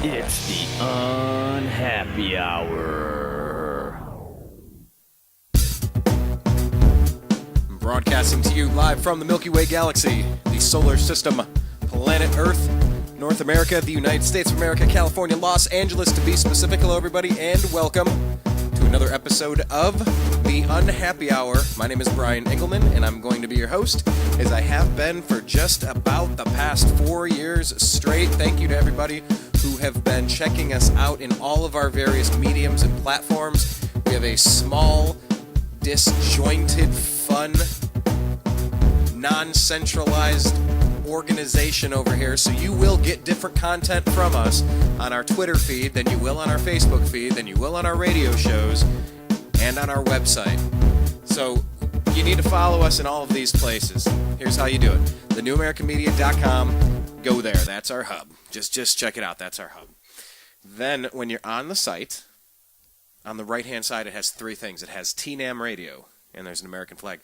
It's the Unhappy Hour. Broadcasting to you live from the Milky Way galaxy, the solar system, planet Earth, North America, the United States of America, California, Los Angeles to be specific. Hello everybody and welcome to another episode of the Unhappy Hour. My name is Brian Engelman and I'm going to be your host as I have been for just about the past 4 years straight. Thank you to everybody who have been checking us out in all of our various mediums and platforms. We have a small, disjointed, fun, non-centralized organization over here, so you will get different content from us on our Twitter feed than you will on our Facebook feed, than you will on our radio shows, and on our website. So you need to follow us in all of these places. Here's how you do it. thenewamericanmedia.com. Go there. That's our hub. Just check it out. That's our hub. Then when you're on the site, on the right-hand side, it has three things. It has TNAM Radio, and there's an American flag.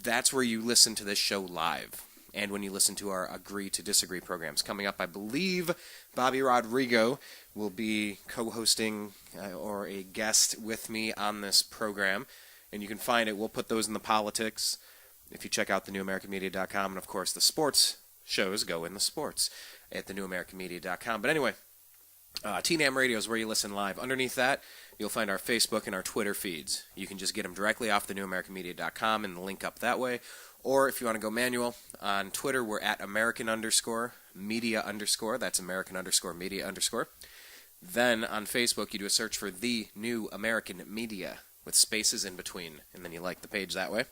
That's where you listen to this show live, and when you listen to our Agree to Disagree programs. Coming up, I believe Bobby Rodrigo will be co-hosting or a guest with me on this program, and you can find it. We'll put those in the politics if you check out thenewamericanmedia.com, and of course the sports shows go in the sports at thenewamericanmedia.com. But anyway, TNAM Radio is where you listen live. Underneath that, you'll find our Facebook and our Twitter feeds. You can just get them directly off thenewamericanmedia.com and link up that way. Or if you want to go manual, on Twitter, we're at American_media_. That's American_media_. Then on Facebook, you do a search for The New American Media with spaces in between, and then you like the page that way.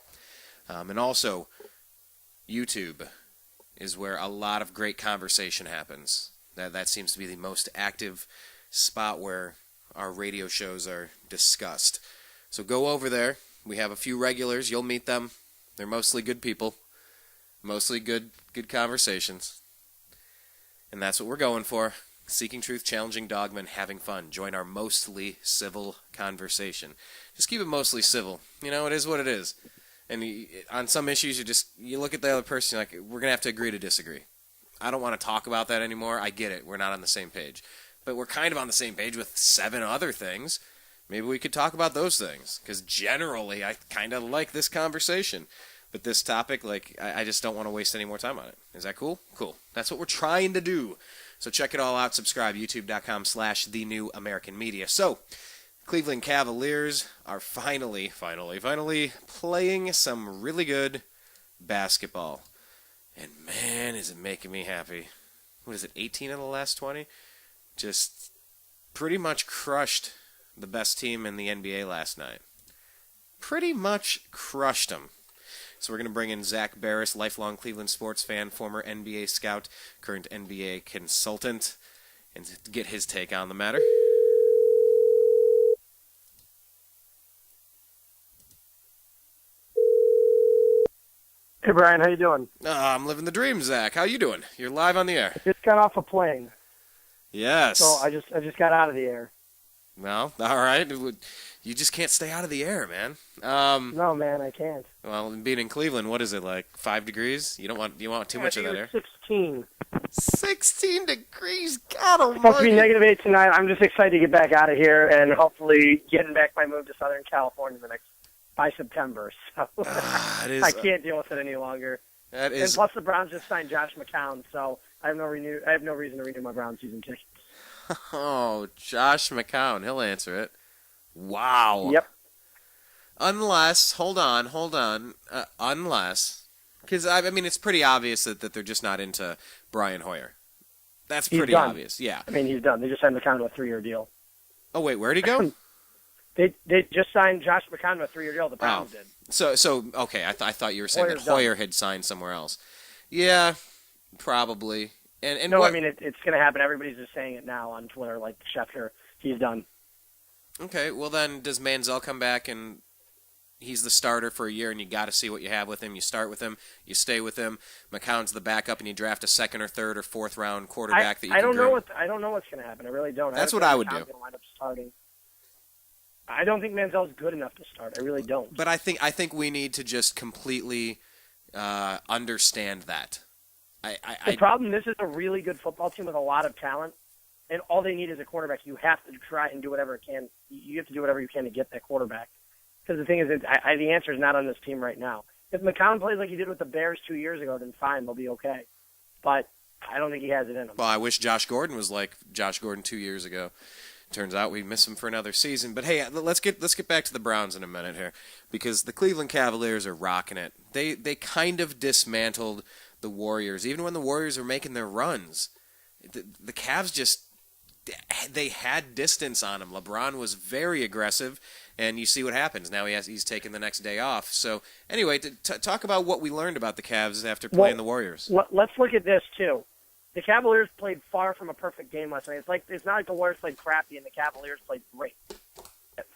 And also, YouTube is where a lot of great conversation happens. That seems to be the most active spot where our radio shows are discussed. So go over there. We have a few regulars. You'll meet them. They're mostly good people. Mostly good conversations. And that's what we're going for. Seeking truth, challenging dogma, and having fun. Join our mostly civil conversation. Just keep it mostly civil. You know, it is what it is. And on some issues, you look at the other person, you're like, we're going to have to agree to disagree. I don't want to talk about that anymore. I get it. We're not on the same page. But we're kind of on the same page with 7 other things. Maybe we could talk about those things. Because generally, I kind of like this conversation. But this topic, I just don't want to waste any more time on it. Is that cool? Cool. That's what we're trying to do. So check it all out. Subscribe. YouTube.com/TheNewAmericanMedia. So, Cleveland Cavaliers are finally playing some really good basketball. And man, is it making me happy. What is it, 18 of the last 20? Just pretty much crushed the best team in the NBA last night. Pretty much crushed them. So we're going to bring in Zak Baris, lifelong Cleveland sports fan, former NBA scout, current NBA consultant, and to get his take on the matter. Hey Brian, how you doing? I'm living the dream, Zach. How you doing? You're live on the air. I just got off a plane. Yes. So I just got out of the air. Well, all right. You just can't stay out of the air, man. No, man, I can't. Well, being in Cleveland, what is it, like 5 degrees? You want too much of that air? 16. 16 degrees? God almighty. It's supposed to be -8 tonight. I'm just excited to get back out of here and hopefully getting back my move to Southern California by September. So I can't deal with it any longer. And plus the Browns just signed Josh McCown, so I have no reason to renew my Browns season ticket. Oh, Josh McCown. He'll answer it. Wow. Yep. Unless, hold on. Because, I mean, it's pretty obvious that they're just not into Brian Hoyer. That's pretty obvious, yeah. I mean, he's done. They just signed McCown to a 3-year deal. Oh, wait, where'd he go? They just signed Josh McCown to a 3-year deal. The Browns did. So okay, I thought you were saying that Hoyer had signed somewhere else. Yeah, probably. And no, I mean, it's going to happen. Everybody's just saying it now on Twitter, like Schefter. He's done. Okay, well then, does Manziel come back and he's the starter for a year and you got to see what you have with him? You start with him, you stay with him. McCown's the backup and you draft a 2nd or 3rd or 4th round quarterback that you can groom. I don't know what's going to happen. I really don't. That's what I would do. Going to wind up starting. I don't think Manziel's good enough to start. I really don't. But I think we need to just completely understand that. The problem, this is a really good football team with a lot of talent, and all they need is a quarterback. You have to try and do whatever it can. You have to do whatever you can to get that quarterback. Because the thing is, the answer is not on this team right now. If McCown plays like he did with the Bears 2 years ago, then fine, they'll be okay. But I don't think he has it in him. Well, I wish Josh Gordon was like Josh Gordon 2 years ago. Turns out we miss him for another season. But hey, let's get back to the Browns in a minute here, because the Cleveland Cavaliers are rocking it. They kind of dismantled the Warriors, even when the Warriors were making their runs. The Cavs just they had distance on him. LeBron was very aggressive, and you see what happens. Now he's taken the next day off. So anyway, talk about what we learned about the Cavs after playing the Warriors. Let's look at this too. The Cavaliers played far from a perfect game last night. It's not like the Warriors played crappy and the Cavaliers played great.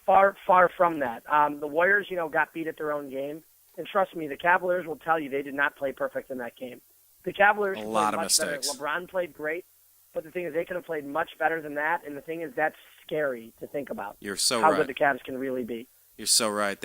Far from that. The Warriors, got beat at their own game. And trust me, the Cavaliers will tell you they did not play perfect in that game. The Cavaliers played much better. LeBron played great, but the thing is they could have played much better than that. And the thing is that's scary to think about. You're so how right. Good the Cavs can really be. You're so right.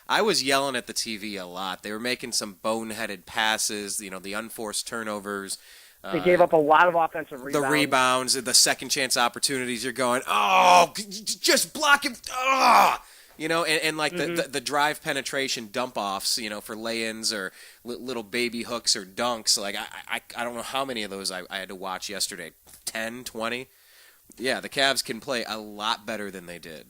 I was yelling at the TV a lot. They were making some boneheaded passes, the unforced turnovers. They gave up a lot of offensive rebounds. The rebounds, the second chance opportunities. You're going, oh, just block him. Oh! And like the drive penetration dump offs, for lay-ins or little baby hooks or dunks. Like I don't know how many of those I had to watch yesterday. 10, 20. Yeah, the Cavs can play a lot better than they did.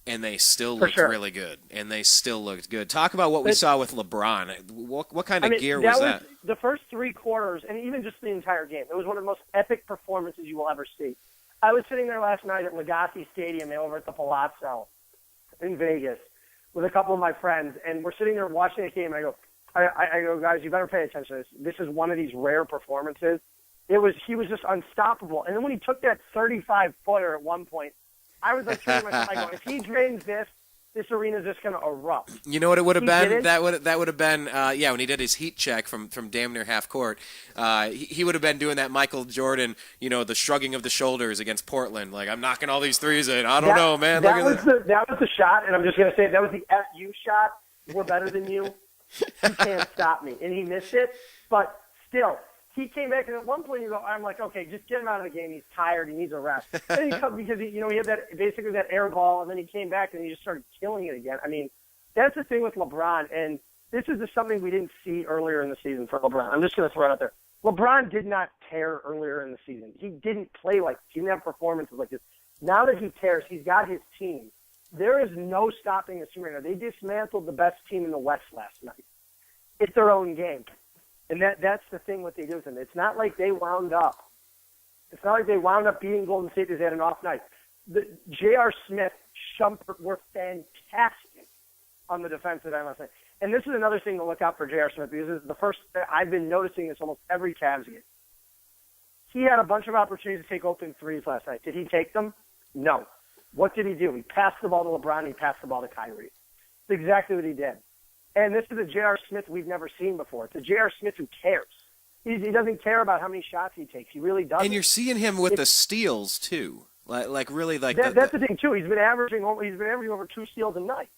And they still looked really good. And they still looked good. Talk about what we saw with LeBron. What kind of gear was that? The first 3 quarters, and even just the entire game, it was one of the most epic performances you will ever see. I was sitting there last night at Legacy Stadium over at the Palazzo in Vegas with a couple of my friends, and we're sitting there watching the game, and I go, guys, you better pay attention to this. This is one of these rare performances. He was just unstoppable. And then when he took that 35-footer at one point, I was like, if he drains this arena's just going to erupt. You know what it would have been? That would have been, when he did his heat check from damn near half court, he would have been doing that Michael Jordan, the shrugging of the shoulders against Portland. Like, I'm knocking all these threes in. I don't know, man. That was the shot, and I'm just going to say that was the FU shot. We're better than you. You can't stop me. And he missed it, but still. He came back, and at one point, I'm like, okay, just get him out of the game. He's tired. He needs a rest. And because he had that air ball, and then he came back, and he just started killing it again. I mean, that's the thing with LeBron, and this is just something we didn't see earlier in the season for LeBron. I'm just going to throw it out there. LeBron did not tear earlier in the season. He didn't play like he didn't have performances like this. Now that he tears, he's got his team. There is no stopping this team right now. They dismantled the best team in the West last night. It's their own game. And that's the thing what they do with them. It's not like they wound up. It's not like they wound up beating Golden State because they had an off night. J.R. Smith, Shumpert were fantastic on the defensive end last night. And this is another thing to look out for J.R. Smith, because this is the first – I've been noticing this almost every Cavs game. He had a bunch of opportunities to take open threes last night. Did he take them? No. What did he do? He passed the ball to LeBron. He passed the ball to Kyrie. That's exactly what he did. And this is a J.R. Smith we've never seen before. It's a J.R. Smith who cares. He doesn't care about how many shots he takes. He really doesn't. And you're seeing him with the steals too, like really like. That's the thing too. He's been averaging over 2 steals a night.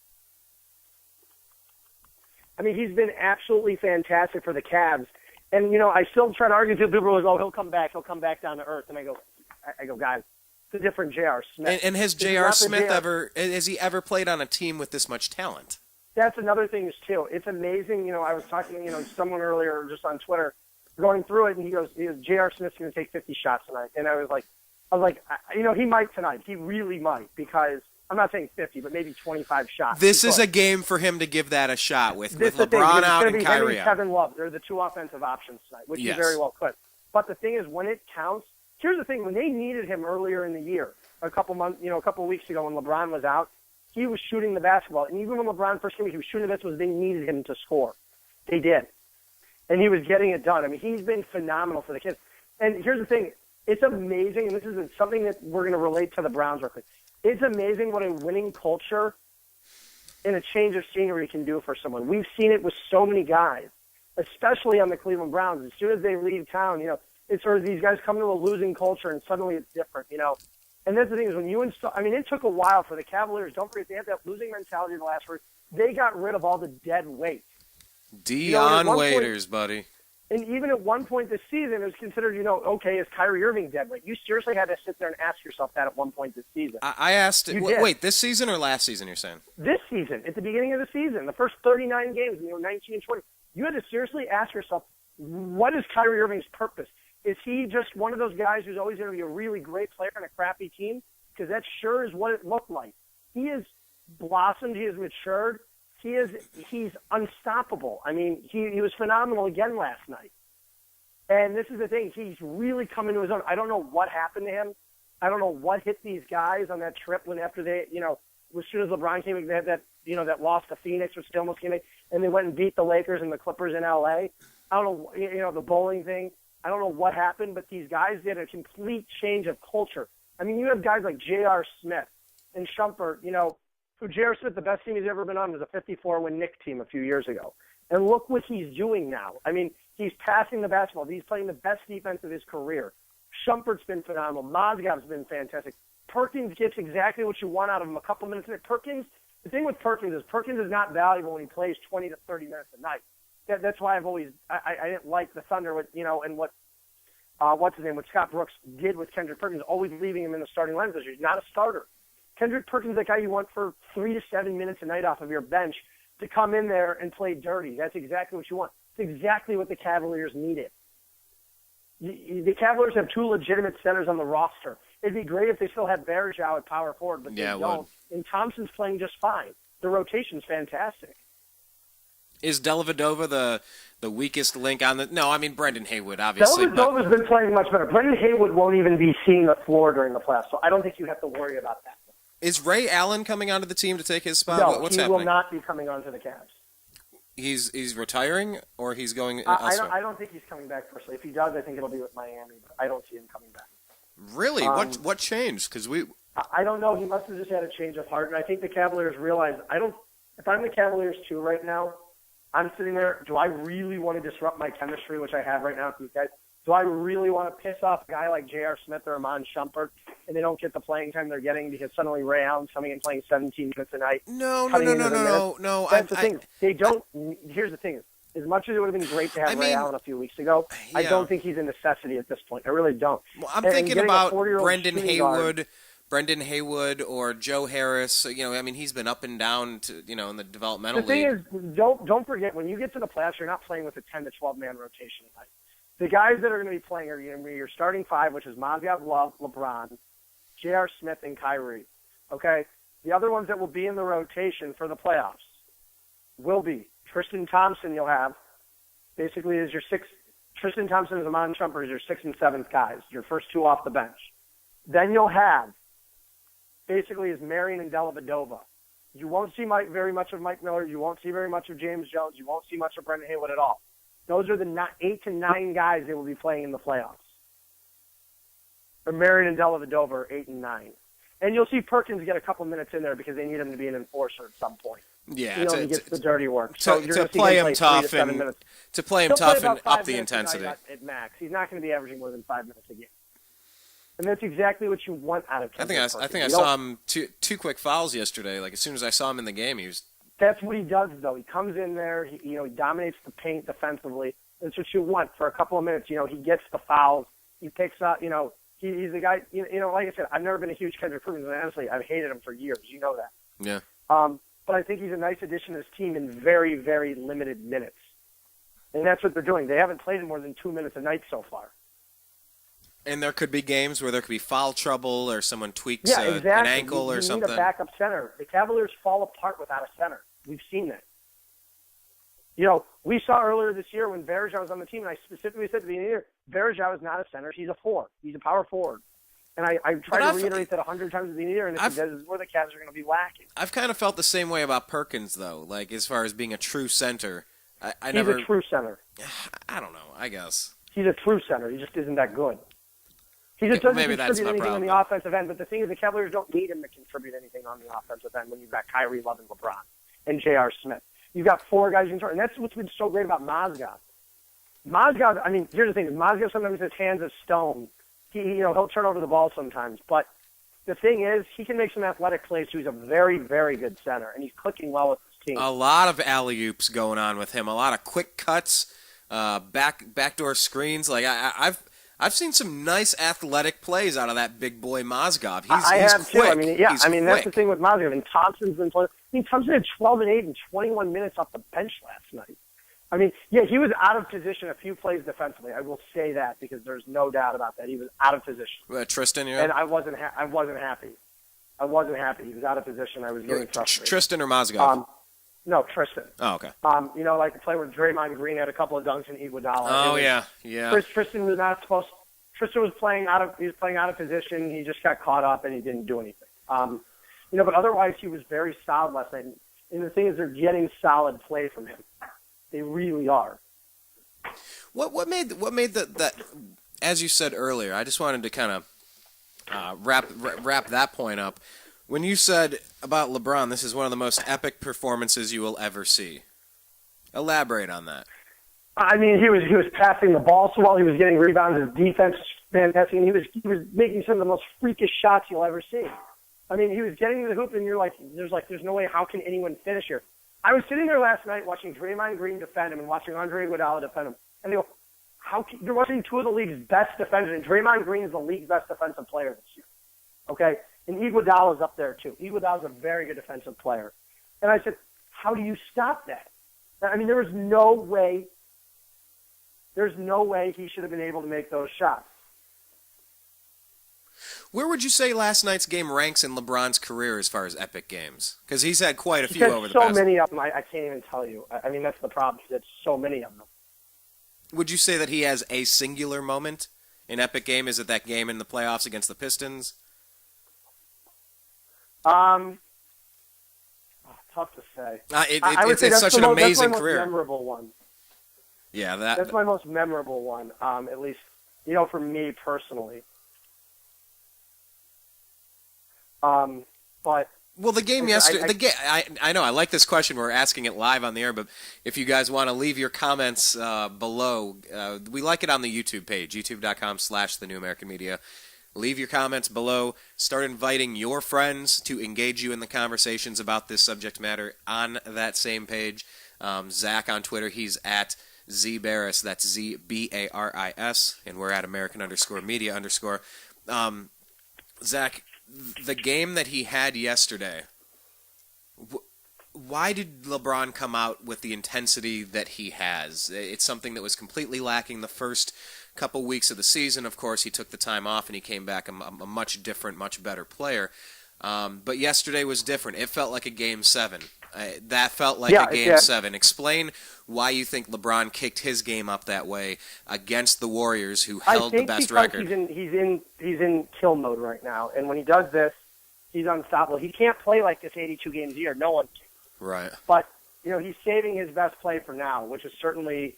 I mean, he's been absolutely fantastic for the Cavs. And I still try to argue with people who go, he'll come back down to earth. And I go, guys, it's a different J.R. Smith. And has J.R. Smith has he ever played on a team with this much talent? That's another thing too. It's amazing. I was talking to someone earlier just on Twitter, going through it, and he goes, J.R. Smith's going to take 50 shots tonight. And I was like, he might tonight. He really might, because I'm not saying 50, but maybe 25 shots. This is a game for him to give that a shot with LeBron out and Kyrie out. Kevin Love, they're the 2 offensive options tonight, which he very well could. But the thing is, when it counts, here's the thing: when they needed him earlier in the year, a couple of weeks ago when LeBron was out, he was shooting the basketball. And even when LeBron first came, he was shooting the basketball. They needed him to score. They did. And he was getting it done. I mean, he's been phenomenal for the kids. And here's the thing. It's amazing, and this is something that we're going to relate to the Browns real quick. It's amazing what a winning culture and a change of scenery can do for someone. We've seen it with so many guys, especially on the Cleveland Browns. As soon as they leave town, it's sort of these guys come to a losing culture, and suddenly it's different, And that's the thing is when you install – I mean, it took a while for the Cavaliers. Don't forget, they had that losing mentality the last year. They got rid of all the dead weight. Dion Waiters, buddy. And even at one point this season, it was considered, okay, is Kyrie Irving dead? Like, you seriously had to sit there and ask yourself that at one point this season. I asked, wait, this season or last season, you're saying? This season, at the beginning of the season, the first 39 games, 19 and 20. You had to seriously ask yourself, what is Kyrie Irving's purpose? Is he just one of those guys who's always going to be a really great player on a crappy team? Because that sure is what it looked like. He has blossomed. He has matured. He's unstoppable. I mean, he was phenomenal again last night. And this is the thing. He's really come into his own. I don't know what happened to him. I don't know what hit these guys on that trip when after they, as soon as LeBron came, they had that, that loss to Phoenix, which they almost came in, and they went and beat the Lakers and the Clippers in L.A. I don't know, the bowling thing. I don't know what happened, but these guys did a complete change of culture. I mean, you have guys like J.R. Smith and Shumpert, who J.R. Smith, the best team he's ever been on was a 54-win Knicks team a few years ago. And look what he's doing now. I mean, he's passing the basketball. He's playing the best defense of his career. Shumpert's been phenomenal. Mozgov's been fantastic. Perkins gets exactly what you want out of him a couple minutes a night. The thing with Perkins is not valuable when he plays 20 to 30 minutes a night. That's why I've always I didn't like the Thunder with and what Scott Brooks did with Kendrick Perkins, always leaving him in the starting lineup because he's not a starter. Kendrick Perkins is the guy you want for 3 to 7 minutes a night off of your bench to come in there and play dirty. That's exactly what you want. It's exactly what the Cavaliers needed. The Cavaliers have 2 legitimate centers on the roster. It'd be great if they still had Varejao at power forward, but they don't. And Thompson's playing just fine. The rotation's fantastic. Is Dellavedova the weakest link on the? No, I mean Brendan Haywood, obviously. Dellavedova's been playing much better. Brendan Haywood won't even be seeing the floor during the playoffs, so I don't think you have to worry about that. Is Ray Allen coming onto the team to take his spot? No, What's he happening? will not be coming onto the Cavs. He's retiring, or he's going elsewhere? I don't think he's coming back personally. If he does, I think it'll be with Miami, but I don't see him coming back. Really? What changed? Because I don't know. He must have just had a change of heart, and I think the Cavaliers realize if I'm the Cavaliers too right now, I'm sitting there. Do I really want to disrupt my chemistry, which I have right now with these guys? Do I really want to piss off a guy like J.R. Smith or Amon Shumpert, and they don't get the playing time they're getting because suddenly Ray Allen's coming and playing 17 minutes a night? No. That's the thing. They don't. Here's the thing: as much as it would have been great to have Ray Allen a few weeks ago, yeah. I don't think he's a necessity at this point. I really don't. Well, I'm thinking about Brendan Haywood, or Joe Harris. I mean, he's been up and down in the developmental league. The thing is, don't forget when you get to the playoffs, you're not playing with a 10 to 12 man rotation. The guys that are going to be playing are going to be your starting 5, which is Mozgov, Love, LeBron, J.R. Smith, and Kyrie. Okay? The other ones that will be in the rotation for the playoffs will be Tristan Thompson you'll have, basically is your 6th. Tristan Thompson and Amon Shumpert is your 6th and 7th guys, your first 2 off the bench. Then you'll have, basically, is Marion and Dellavedova. You won't see very much of Mike Miller. You won't see very much of James Jones. You won't see much of Brendan Haywood at all. Those are the 8 to 9 guys they will be playing in the playoffs. Or Marion and Dellavedova are 8 and 9. And you'll see Perkins get a couple minutes in there because they need him to be an enforcer at some point. Yeah, he gets the dirty work. To play him tough and up the intensity at max. He's not going to be averaging more than 5 minutes a game. And that's exactly what you want out of Kendrick Perkins. I think I saw him two quick fouls yesterday. Like as soon as I saw him in the game, he was. That's what he does, though. He comes in there. He dominates the paint defensively. That's what you want for a couple of minutes. He gets the fouls. He picks up. He's the guy. Like I said, I've never been a huge Kendrick Perkins, and honestly, I've hated him for years. You know that. Yeah. But I think he's a nice addition to his team in very, very limited minutes. And that's what they're doing. They haven't played in more than 2 minutes a night so far. And there could be games where there could be foul trouble or someone tweaks exactly. an ankle or something. You need a backup center. The Cavaliers fall apart without a center. We've seen that. We saw earlier this year when Varejao was on the team, and I specifically said at the beginning of the year, Varejao is not a center. He's a 4. He's a power forward. And I tried to reiterate that 100 times at the beginning of the year, and this is where the Cavs are going to be lacking. I've kind of felt the same way about Perkins, though, like as far as being a true center. He's a true center. I don't know, I guess. He's a true center. He just isn't that good. He just doesn't Maybe contribute anything on the offensive end, but the thing is the Cavaliers don't need him to contribute anything on the offensive end when you've got Kyrie, Love, and LeBron, and J.R. Smith. You've got 4 guys you can start, and that's what's been so great about Mozgov. I mean, here's the thing. Mozgov sometimes his hands of stone. He'll turn over the ball sometimes, but the thing is he can make some athletic plays, so he's a very, very good center, and he's clicking well with his team. A lot of alley-oops going on with him, a lot of quick cuts. backdoor screens. Like I've seen some nice athletic plays out of that big boy Mozgov. I he's have quick. too. I mean, yeah. He's I mean, that's the quick. thing with Mozgov. And Thompson's been playing. I mean, Thompson had 12 and 8 and 21 minutes off the bench last night. I mean, yeah, he was out of position a few plays defensively. I will say that because there's no doubt about that. He was out of position. Tristan, And I wasn't happy. I wasn't happy. He was out of position. I was getting frustrated. Tristan or Mozgov? No, Tristan. Oh, okay. Like the play where Draymond Green had a couple of dunks and Iguodala. Oh, yeah. Tristan was not supposed. Tristan was playing out of position. He just got caught up and he didn't do anything. But otherwise he was very solid last night. And the thing is, they're getting solid play from him. They really are. What made that? As you said earlier, I just wanted to kind of wrap that point up. When you said about LeBron, this is one of the most epic performances you will ever see. Elaborate on that. I mean, he was passing the ball so well. He was getting rebounds. His defense was fantastic. And he was making some of the most freakish shots you'll ever see. I mean, he was getting to the hoop, and you're like, there's no way. How can anyone finish here? I was sitting there last night watching Draymond Green defend him and watching Andre Iguodala defend him, and they go, you're watching two of the league's best defenders, and Draymond Green is the league's best defensive player this year. Okay, and Iguodala is up there too. Iguodala is a very good defensive player, and I said, how do you stop that? I mean, there's no way he should have been able to make those shots. Where would you say last night's game ranks in LeBron's career as far as epic games? Because he's had quite a few over the past. So many of them, I can't even tell you. I mean, that's the problem. There's so many of them. Would you say that he has a singular moment in epic game? Is it that game in the playoffs against the Pistons? Tough to say. It's such an amazing career. That's my most memorable one. Yeah, that's my most memorable one. At least, for me personally. But the game yesterday. I know. I like this question. We're asking it live on the air, but if you guys want to leave your comments below, we like it on the YouTube page, youtube.com/The New American Media. Leave your comments below. Start inviting your friends to engage you in the conversations about this subject matter on that same page. Zach on Twitter, he's at Z Baris. That's ZBARIS, and we're at American_media_. Zach, the game that he had yesterday, why did LeBron come out with the intensity that he has? It's something that was completely lacking the first couple weeks of the season. Of course, he took the time off and he came back a much different, much better player. But yesterday was different. It felt like a Game 7. That felt like a Game 7. Explain why you think LeBron kicked his game up that way against the Warriors, who held the best record. He's in kill mode right now, and when he does this, he's unstoppable. He can't play like this 82 games a year. No one can. Right. But he's saving his best play for now, which is certainly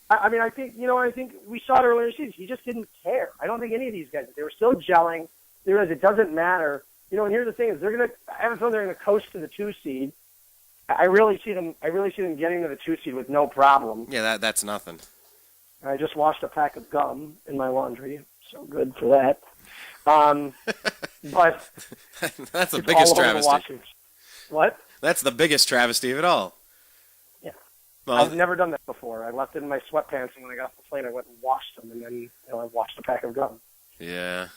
I think we saw it earlier in the season. He just didn't care. I don't think any of these guys. They were still gelling. They realized it doesn't matter. And here's the thing: is I have a feeling they're gonna coast to the 2 seed. I really see them getting to the 2 seed with no problem. Yeah, that's nothing. I just washed a pack of gum in my laundry, so good for that. But that's the biggest travesty. What? That's the biggest travesty of it all. Yeah. Well, I've never done that before. I left it in my sweatpants, and when I got off the plane, I went and washed them, and then I washed a pack of gum. Yeah,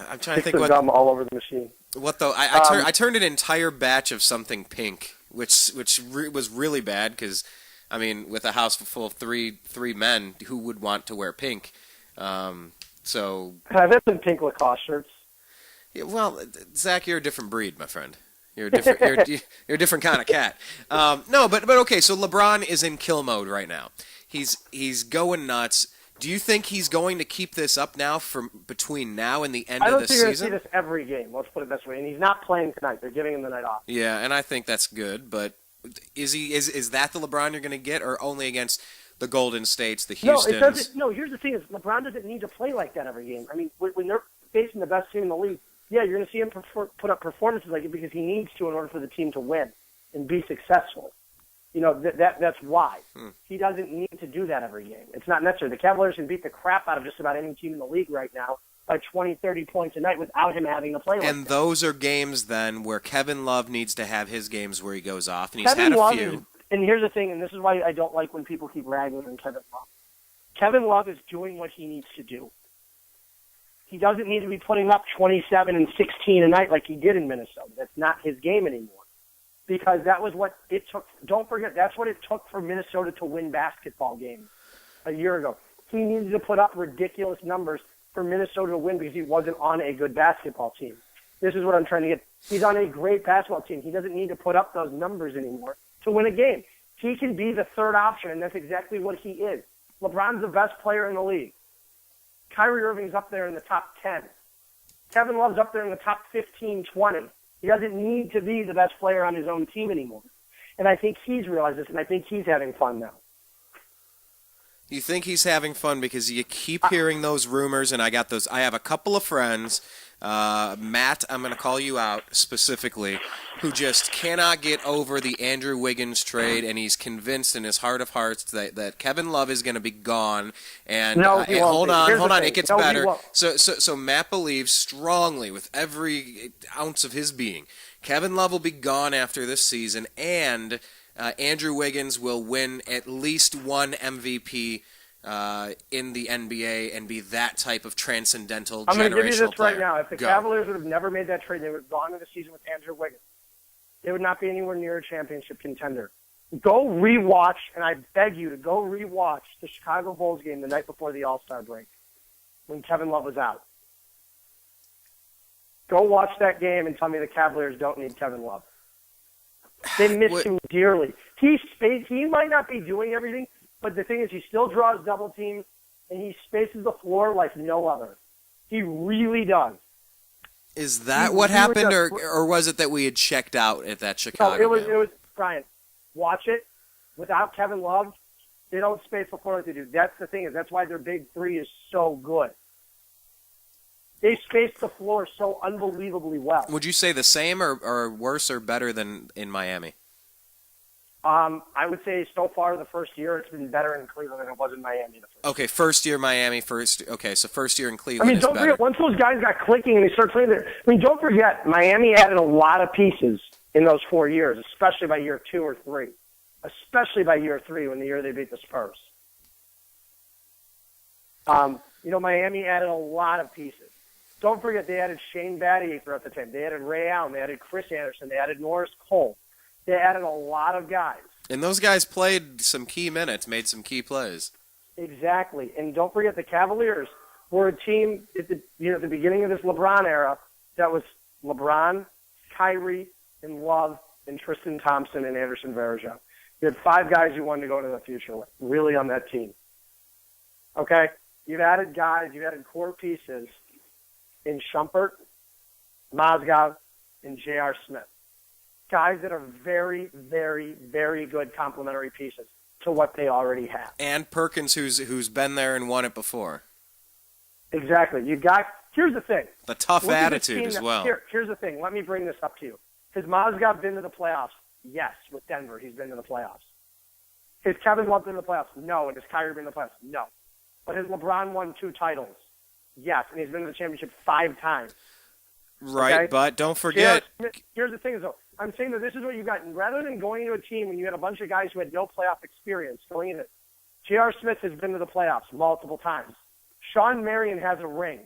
I'm trying to think what gum all over the machine. What though? I turned an entire batch of something pink, which was really bad because, I mean, with a house full of three men, who would want to wear pink? So I've had some pink Lacoste shirts. Yeah, well, Zach, you're a different breed, my friend. You're a different you're a different kind of cat. No, but okay. So LeBron is in kill mode right now. He's going nuts. Do you think he's going to keep this up now from between now and the end of the season? I don't think you're going to see this every game. Let's put it this way. And he's not playing tonight. They're giving him the night off. Yeah, and I think that's good. But is that the LeBron you're going to get, or only against the Golden States, the Houstons? No, here's the thing: is LeBron doesn't need to play like that every game. I mean, when they're facing the best team in the league, yeah, you're going to see him put up performances like it because he needs to in order for the team to win and be successful. That's why. He doesn't need to do that every game. It's not necessary. The Cavaliers can beat the crap out of just about any team in the league right now by 20, 30 points a night without him having to play like that. And those are games, then, where Kevin Love needs to have his games where he goes off, and he's had a few. And here's the thing, and this is why I don't like when people keep ragging on Kevin Love. Kevin Love is doing what he needs to do. He doesn't need to be putting up 27 and 16 a night like he did in Minnesota. That's not his game anymore. Because that was what it took. Don't forget, that's what it took for Minnesota to win basketball games a year ago. He needed to put up ridiculous numbers for Minnesota to win because he wasn't on a good basketball team. This is what I'm trying to get. He's on a great basketball team. He doesn't need to put up those numbers anymore to win a game. He can be the third option, and that's exactly what he is. LeBron's the best player in the league. Kyrie Irving's up there in the top 10. Kevin Love's up there in the top 15, 20. He doesn't need to be the best player on his own team anymore. And I think he's realized this, and I think he's having fun now. You think he's having fun because you keep hearing those rumors, and I have a couple of friends, Matt, I'm going to call you out specifically, who just cannot get over the Andrew Wiggins trade, and he's convinced in his heart of hearts that Kevin Love is going to be gone. And no, he won't hold on, be. it gets better. So Matt believes strongly, with every ounce of his being, Kevin Love will be gone after this season, and Andrew Wiggins will win at least one MVP in the NBA and be that type of transcendental generational player. I'm going to give you this right now. If the Cavaliers would have never made that trade, they would have gone into the season with Andrew Wiggins. They would not be anywhere near a championship contender. Go rewatch, and I beg you to go rewatch the Chicago Bulls game the night before the All-Star break when Kevin Love was out. Go watch that game and tell me the Cavaliers don't need Kevin Love. They miss him dearly. He might not be doing everything, but the thing is he still draws double teams, and he spaces the floor like no other. He really does. Is that what happened, or was it that we had checked out at that Chicago game? It was, Brian, watch it. Without Kevin Love, they don't space the floor like they do. That's the thing. That's why their big three is so good. They space the floor so unbelievably well. Would you say the same or worse or better than in Miami? I would say so far the first year it's been better in Cleveland than it was in Miami. Okay, first year Miami, so first year in Cleveland is don't better. Forget, once those guys got clicking and they started playing there, don't forget, Miami added a lot of pieces in those 4 years, especially by year 2 or 3. Especially by year 3 when the year they beat the Spurs. Miami added a lot of pieces. Don't forget they added Shane Battier throughout the time. They added Ray Allen. They added Chris Anderson. They added Norris Cole. They added a lot of guys. And those guys played some key minutes, made some key plays. Exactly. And don't forget the Cavaliers were a team at the beginning of this LeBron era that was LeBron, Kyrie, and Love, and Tristan Thompson, and Anderson Varejao. You had 5 guys you wanted to go to the future with, really, on that team. Okay? You've added guys, you've added core pieces in Shumpert, Mozgov, and J.R. Smith. Guys that are very, very, very good complementary pieces to what they already have. And Perkins, who's been there and won it before. Exactly. Here's the thing. The tough attitude as well. Here's the thing. Let me bring this up to you. Has Mozgov been to the playoffs? Yes, with Denver. He's been to the playoffs. Has Kevin Love been to the playoffs? No. And has Kyrie been to the playoffs? No. But has LeBron won 2 titles? Yes. And he's been to the championship 5 times. Right, okay? But don't forget. Here's the thing, though. I'm saying that this is what you got. Rather than going into a team when you had a bunch of guys who had no playoff experience going into it, J.R. Smith has been to the playoffs multiple times. Sean Marion has a ring.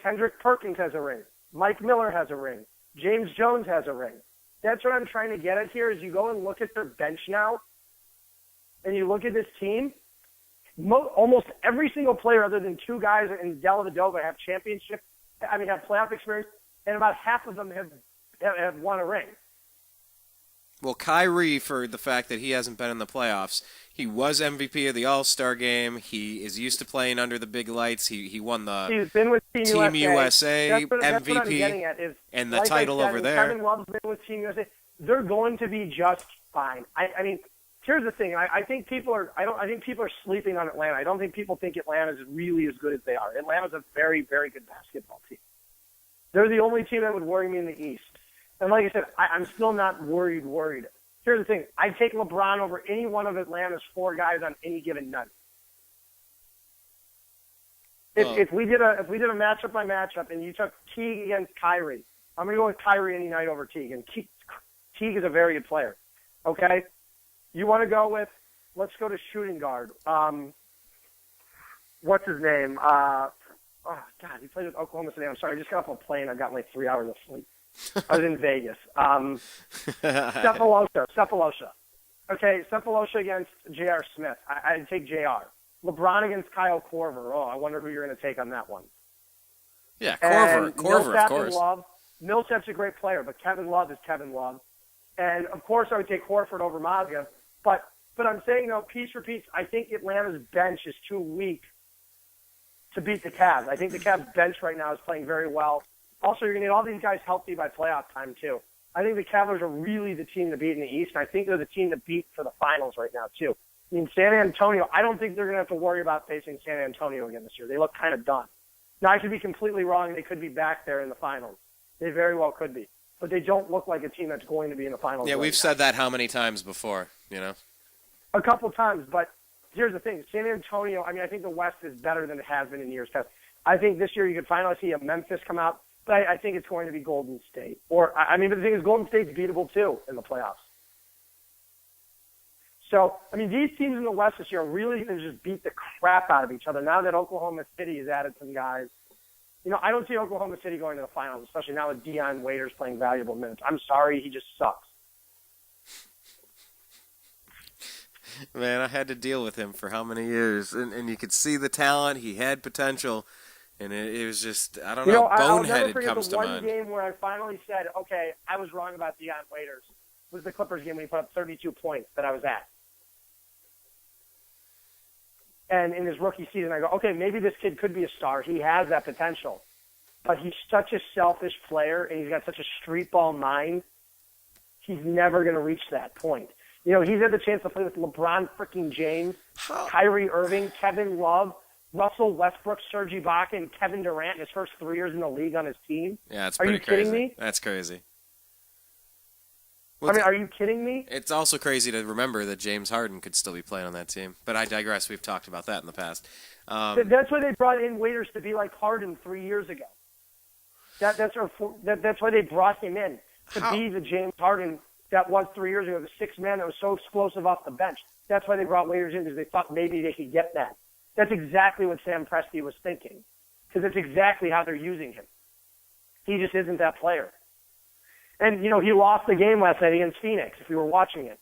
Kendrick Perkins has a ring. Mike Miller has a ring. James Jones has a ring. That's what I'm trying to get at here is you go and look at their bench now, and you look at this team, almost every single player other than 2 guys in Dellavedova have have playoff experience, and about half of them have won a ring. Well, Kyrie, for the fact that he hasn't been in the playoffs, he was MVP of the All-Star game. He is used to playing under the big lights. He won the He's been with Team USA MVP that's what I'm getting at is, and the title over there. Kevin Love's been with Team USA. They're going to be just fine. I mean, here's the thing. I think people are sleeping on Atlanta. I don't think people think Atlanta is really as good as they are. Atlanta's a very, very good basketball team. They're the only team that would worry me in the East. And like I said, I'm still not worried. Here's the thing. I'd take LeBron over any one of Atlanta's 4 guys on any given night. If we did a matchup by matchup and you took Teague against Kyrie, I'm going to go with Kyrie any night over Teague. And Teague is a very good player. Okay? You want to go with, let's go to shooting guard. what's his name? Oh, God, he played with Oklahoma City. I'm sorry, I just got off a plane. I got like 3 hours of sleep. I was in Vegas. Cephalosha. Okay, Cephalosha against J.R. Smith. I'd take J.R. LeBron against Kyle Korver. Oh, I wonder who you're going to take on that one. Yeah, Korver, of course. Love. Millsap's a great player, but Kevin Love is Kevin Love. And, of course, I would take Horford over Mozgov. But I'm saying, piece for piece, I think Atlanta's bench is too weak to beat the Cavs. I think the Cavs' bench right now is playing very well. Also, you're going to get all these guys healthy by playoff time, too. I think the Cavaliers are really the team to beat in the East, and I think they're the team to beat for the finals right now, too. I mean, San Antonio, I don't think they're going to have to worry about facing San Antonio again this year. They look kind of done. Now, I could be completely wrong. They could be back there in the finals. They very well could be. But they don't look like a team that's going to be in the finals. Yeah, right we've now. said that how many times before, A couple times, but here's the thing. San Antonio, I think the West is better than it has been in years past. I think this year you could finally see a Memphis come out, but I think it's going to be Golden State. But the thing is, Golden State's beatable, too, in the playoffs. So, these teams in the West this year are really going to just beat the crap out of each other now that Oklahoma City has added some guys. I don't see Oklahoma City going to the finals, especially now with Deion Waiters playing valuable minutes. I'm sorry, he just sucks. Man, I had to deal with him for how many years, and you could see the talent. He had potential, and it was just, I don't know, boneheaded comes to mind. The one game where I finally said, okay, I was wrong about Deion Waiters was the Clippers game when he put up 32 points that I was at. And in his rookie season, I go, okay, maybe this kid could be a star. He has that potential. But he's such a selfish player, and he's got such a street ball mind, he's never going to reach that point. He's had the chance to play with LeBron freaking James, Kyrie Irving, Kevin Love, Russell Westbrook, Serge Ibaka, and Kevin Durant in his first 3 years in the league on his team. Yeah, that's pretty crazy. Are you kidding me? That's crazy. Are you kidding me? It's also crazy to remember that James Harden could still be playing on that team. But I digress. We've talked about that in the past. That's why they brought in Waiters to be like Harden 3 years ago. That's why they brought him in, to be the James Harden that was 3 years ago, the sixth man that was so explosive off the bench. That's why they brought Waiters in, because they thought maybe they could get that. That's exactly what Sam Presti was thinking, because that's exactly how they're using him. He just isn't that player. And, he lost the game last night against Phoenix, if you were watching it.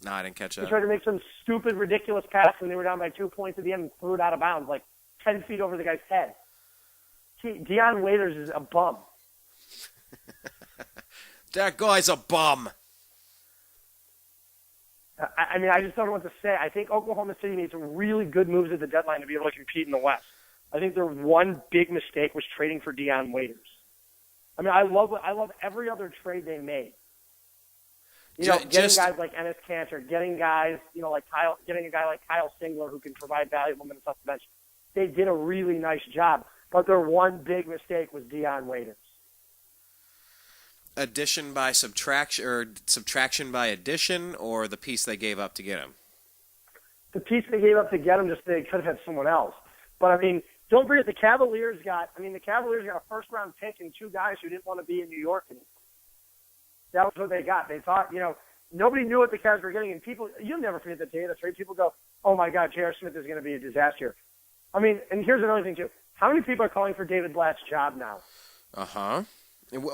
No, I didn't catch that. He tried to make some stupid, ridiculous pass when they were down by 2 points at the end and threw it out of bounds, like 10 feet over the guy's head. Deion Waiters is a bum. That guy's a bum. I just don't know what to say. I think Oklahoma City made some really good moves at the deadline to be able to compete in the West. I think their one big mistake was trading for Deion Waiters. I love every other trade they made. Getting guys like Enes Kanter, getting guys, getting a guy like Kyle Singler who can provide valuable minutes off the bench. They did a really nice job, but their one big mistake was Deion Waiters. Addition by subtraction, or subtraction by addition, or the piece they gave up to get him? The piece they gave up to get him, just they could have had someone else. But don't forget the Cavaliers got a first-round pick and two guys who didn't want to be in New York anymore. That was what they got. They thought, nobody knew what the Cavs were getting, and you'll never forget the day of the trade. People go, oh my God, J.R. Smith is going to be a disaster. And here's another thing too. How many people are calling for David Blatt's job now? Uh-huh.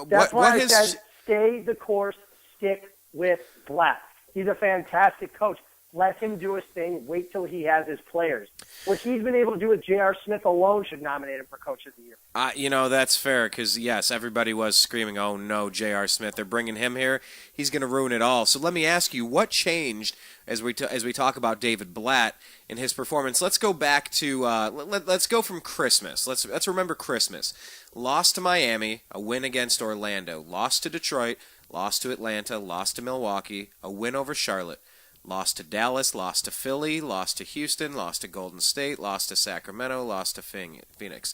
That's why I said stay the course, stick with Blatt. He's a fantastic coach. Let him do his thing. Wait till he has his players. What he's been able to do with J.R. Smith alone should nominate him for Coach of the Year. That's fair because, yes, everybody was screaming, oh, no, J.R. Smith, they're bringing him here. He's going to ruin it all. So let me ask you, what changed as we talk about David Blatt and his performance? Let's go back to let's go from Christmas. Let's remember Christmas. Lost to Miami, a win against Orlando. Lost to Detroit, lost to Atlanta, lost to Milwaukee, a win over Charlotte. Lost to Dallas, lost to Philly, lost to Houston, lost to Golden State, lost to Sacramento, lost to Phoenix.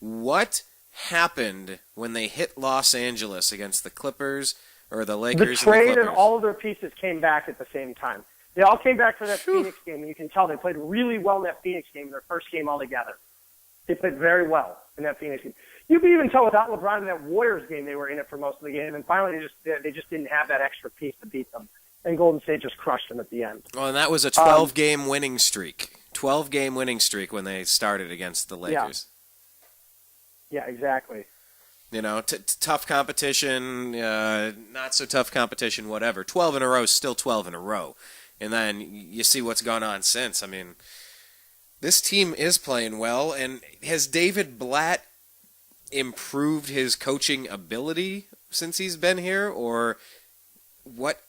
What happened when they hit Los Angeles against the Clippers or the Lakers? The trade and and all of their pieces came back at the same time. They all came back for that Phoenix game, and you can tell they played really well in that Phoenix game, their first game all together. They played very well in that Phoenix game. You can even tell without LeBron in that Warriors game, they were in it for most of the game, and finally they just didn't have that extra piece to beat them. And Golden State just crushed them at the end. Well, and that was a 12-game winning streak. 12-game winning streak when they started against the Lakers. Yeah, exactly. You know, tough competition, not so tough competition, whatever. 12 in a row is still 12 in a row. And then you see what's gone on since. I mean, this team is playing well. And has David Blatt improved his coaching ability since he's been here? Or what?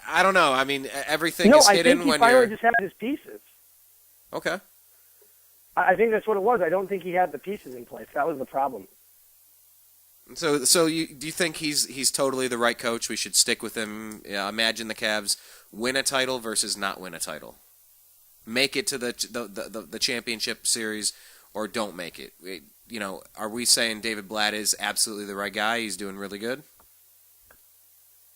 I don't know. I mean, everything is hidden when you're... No, I think he finally just had his pieces. Okay. I think that's what it was. I don't think he had the pieces in place. That was the problem. So do you think he's totally the right coach? We should stick with him. Imagine the Cavs win a title versus not win a title. Make it to the championship series or don't make it. You know, are we saying David Blatt is absolutely the right guy? He's doing really good.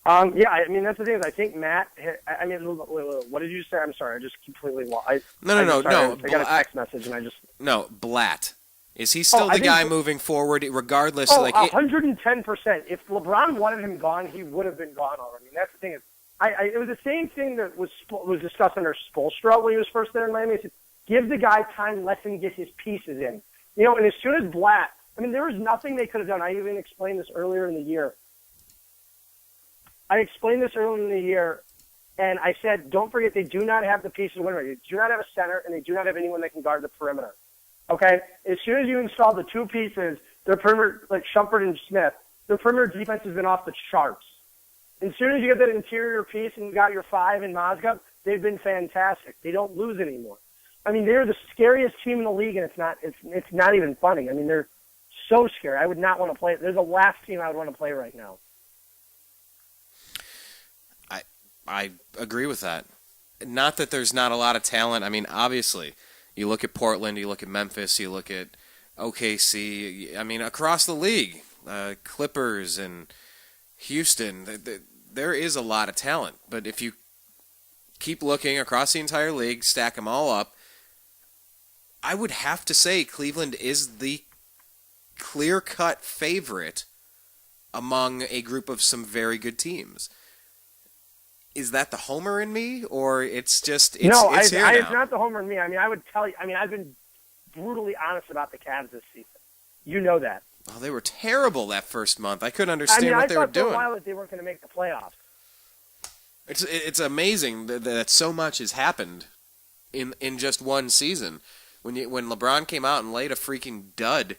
Yeah, I mean that's the thing. Is I think Matt. I mean, what did you say? I'm sorry, I just completely lost. No. I got a text message and I just. No, Blatt. Is he still the guy moving forward, regardless? 110%. If LeBron wanted him gone, he would have been gone already. And that's the thing. It was the same thing that was discussed under Spoelstra when he was first there in Miami. He said, give the guy time, let him get his pieces in. You know, and as soon as Blatt, I mean, there was nothing they could have done. I even explained this earlier in the year. And I said, don't forget, they do not have the pieces to win. They do not have a center, and they do not have anyone that can guard the perimeter. Okay? As soon as you install the two pieces, their perimeter, like Shumpert and Smith, their perimeter defense has been off the charts. As soon as you get that interior piece and you got your five in Mozgov, they've been fantastic. They don't lose anymore. I mean, they're the scariest team in the league, and it's not even funny. I mean, they're so scary. I would not want to play. They're the last team I would want to play right now. I agree with that. Not that there's not a lot of talent. I mean, obviously, you look at Portland, you look at Memphis, you look at OKC. I mean, across the league, Clippers and Houston, there is a lot of talent. But if you keep looking across the entire league, stack them all up, I would have to say Cleveland is the clear-cut favorite among a group of some very good teams. Is that the homer in me, or it's here now? It's not the homer in me. I mean, I would tell you. I mean, I've been brutally honest about the Cavs this season. You know that. Oh, they were terrible that first month. I couldn't understand what they were doing. I thought for a while that they weren't going to make the playoffs. It's amazing that so much has happened in just one season. When LeBron came out and laid a freaking dud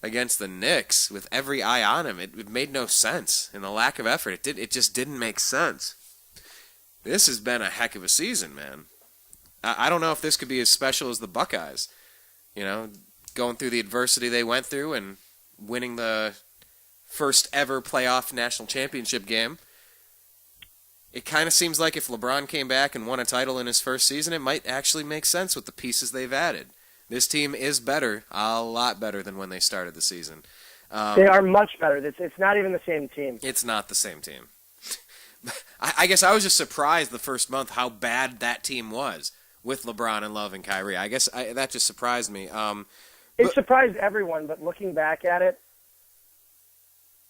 against the Knicks with every eye on him, it made no sense. And the lack of effort, it just didn't make sense. This has been a heck of a season, man. I don't know if this could be as special as the Buckeyes. You know, going through the adversity they went through and winning the first ever playoff national championship game. It kind of seems like if LeBron came back and won a title in his first season, it might actually make sense with the pieces they've added. This team is better, a lot better than when they started the season. They are much better. It's not even the same team. It's not the same team. I guess I was just surprised the first month how bad that team was with LeBron and Love and Kyrie. I guess that just surprised me. It surprised everyone, but looking back at it,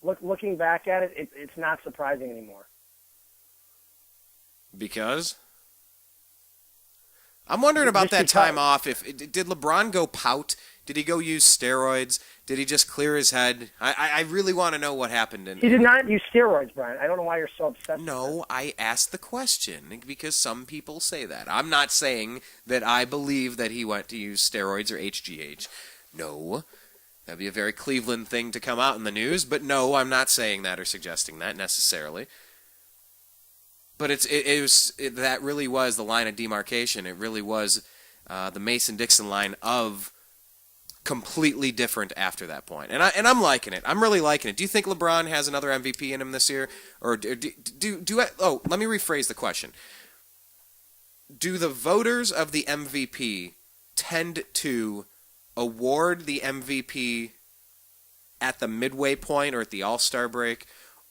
it's not surprising anymore. Because? I'm wondering about that time off. Did LeBron go pout? Did he go use steroids? Did he just clear his head? I really want to know what happened. He did not use steroids, Brian. I don't know why you're so obsessed. No, I asked the question because some people say that. I'm not saying that I believe that he went to use steroids or HGH. No, that'd be a very Cleveland thing to come out in the news. But no, I'm not saying that or suggesting that necessarily. But that really was the line of demarcation. It really was the Mason-Dixon line of completely different after that point. And I'm liking it. I'm really liking it. Do you think LeBron has another MVP in him this year? Or let me rephrase the question. Do the voters of the MVP tend to award the MVP at the midway point or at the All-Star break?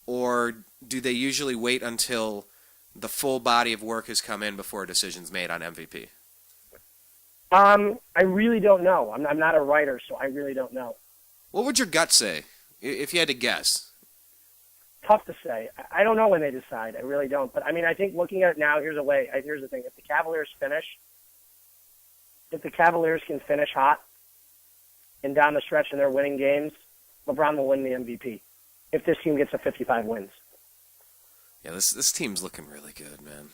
Or do they usually wait until the full body of work has come in before a decision's made on MVP? I really don't know. I'm not a writer, so I really don't know. What would your gut say if you had to guess? Tough to say. I don't know when they decide. I really don't. But, I mean, I think looking at it now, here's the thing. If the Cavaliers finish if the Cavaliers can finish hot and down the stretch and they're winning games, LeBron will win the MVP if this team gets to 55 wins. Yeah, this team's looking really good, man.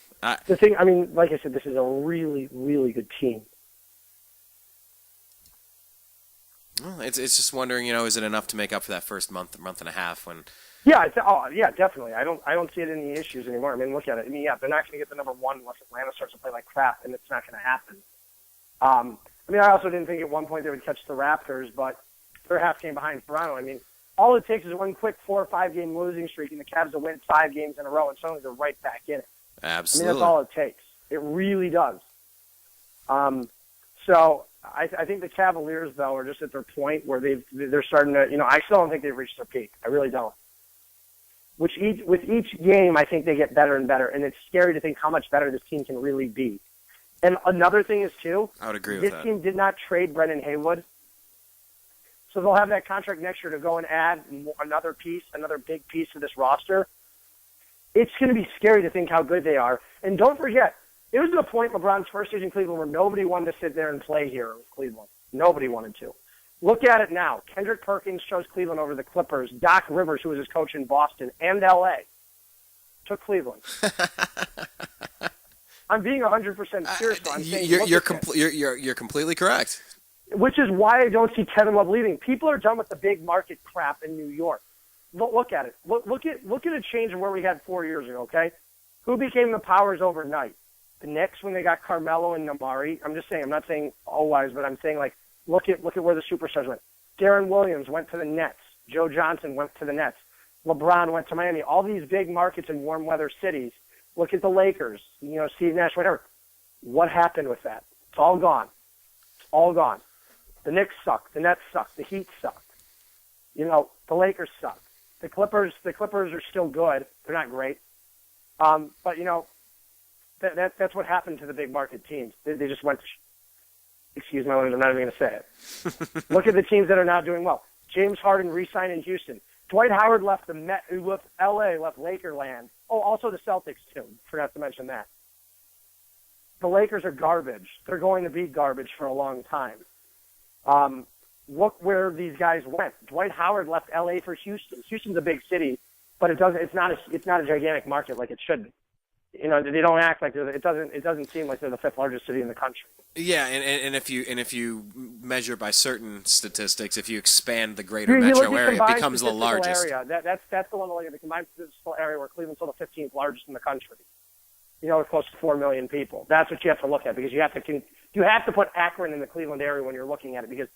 The thing, I mean, like I said, this is a really, really good team. Well, it's just wondering, is it enough to make up for that first month and a half when? Yeah, yeah, definitely. I don't see it any issues anymore. I mean, look at it. I mean, yeah, they're not going to get the number one unless Atlanta starts to play like crap, and it's not going to happen. I mean, I also didn't think at one point they would catch the Raptors, but they're half game behind Toronto. I mean, all it takes is one quick 4 or 5 game losing streak, and the Cavs will win 5 games in a row, and suddenly they're right back in it. Absolutely. I mean, that's all it takes. It really does. So I think the Cavaliers, though, are just at their point where they're starting to, I still don't think they've reached their peak. I really don't. With each game, I think they get better and better, and it's scary to think how much better this team can really be. And another thing is, too, I would agree with this that. team did not trade Brendan Haywood, so they'll have that contract next year to go and add another big piece to this roster. It's going to be scary to think how good they are. And don't forget, it was to the point LeBron's first year in Cleveland where nobody wanted to sit there and play here with Cleveland. Nobody wanted to. Look at it now. Kendrick Perkins chose Cleveland over the Clippers. Doc Rivers, who was his coach in Boston and L.A., took Cleveland. I'm being 100% serious. I'm saying you're completely correct. Which is why I don't see Kevin Love leaving. People are done with the big market crap in New York. Look at it. Look at a change of where we had 4 years ago. Okay, who became the powers overnight? The Knicks when they got Carmelo and Namari. I'm just saying. I'm not saying always, but I'm saying like look at where the superstars went. Darren Williams went to the Nets. Joe Johnson went to the Nets. LeBron went to Miami. All these big markets in warm weather cities. Look at the Lakers. Steve Nash, whatever. What happened with that? It's all gone. It's all gone. The Knicks suck. The Nets suck. The Heat suck. The Lakers suck. The Clippers are still good. They're not great. But that's what happened to the big market teams. They just went. Excuse my language. I'm not even going to say it. Look at the teams that are now doing well. James Harden re-signed in Houston. Dwight Howard left left L.A. left Lakerland. Oh, also the Celtics too. Forgot to mention that. The Lakers are garbage. They're going to be garbage for a long time. Look where these guys went. Dwight Howard left L.A. for Houston. Houston's a big city, but it's not a gigantic market like it should be. They don't act like it doesn't seem like they're the 5th largest city in the country. Yeah, and if you measure by certain statistics, if you expand the greater metro area, it becomes the largest. Area. That's the one like the combined statistical area where Cleveland's still the 15th largest in the country. With close to 4 million people. That's what you have to look at because you have to put Akron in the Cleveland area when you're looking at it because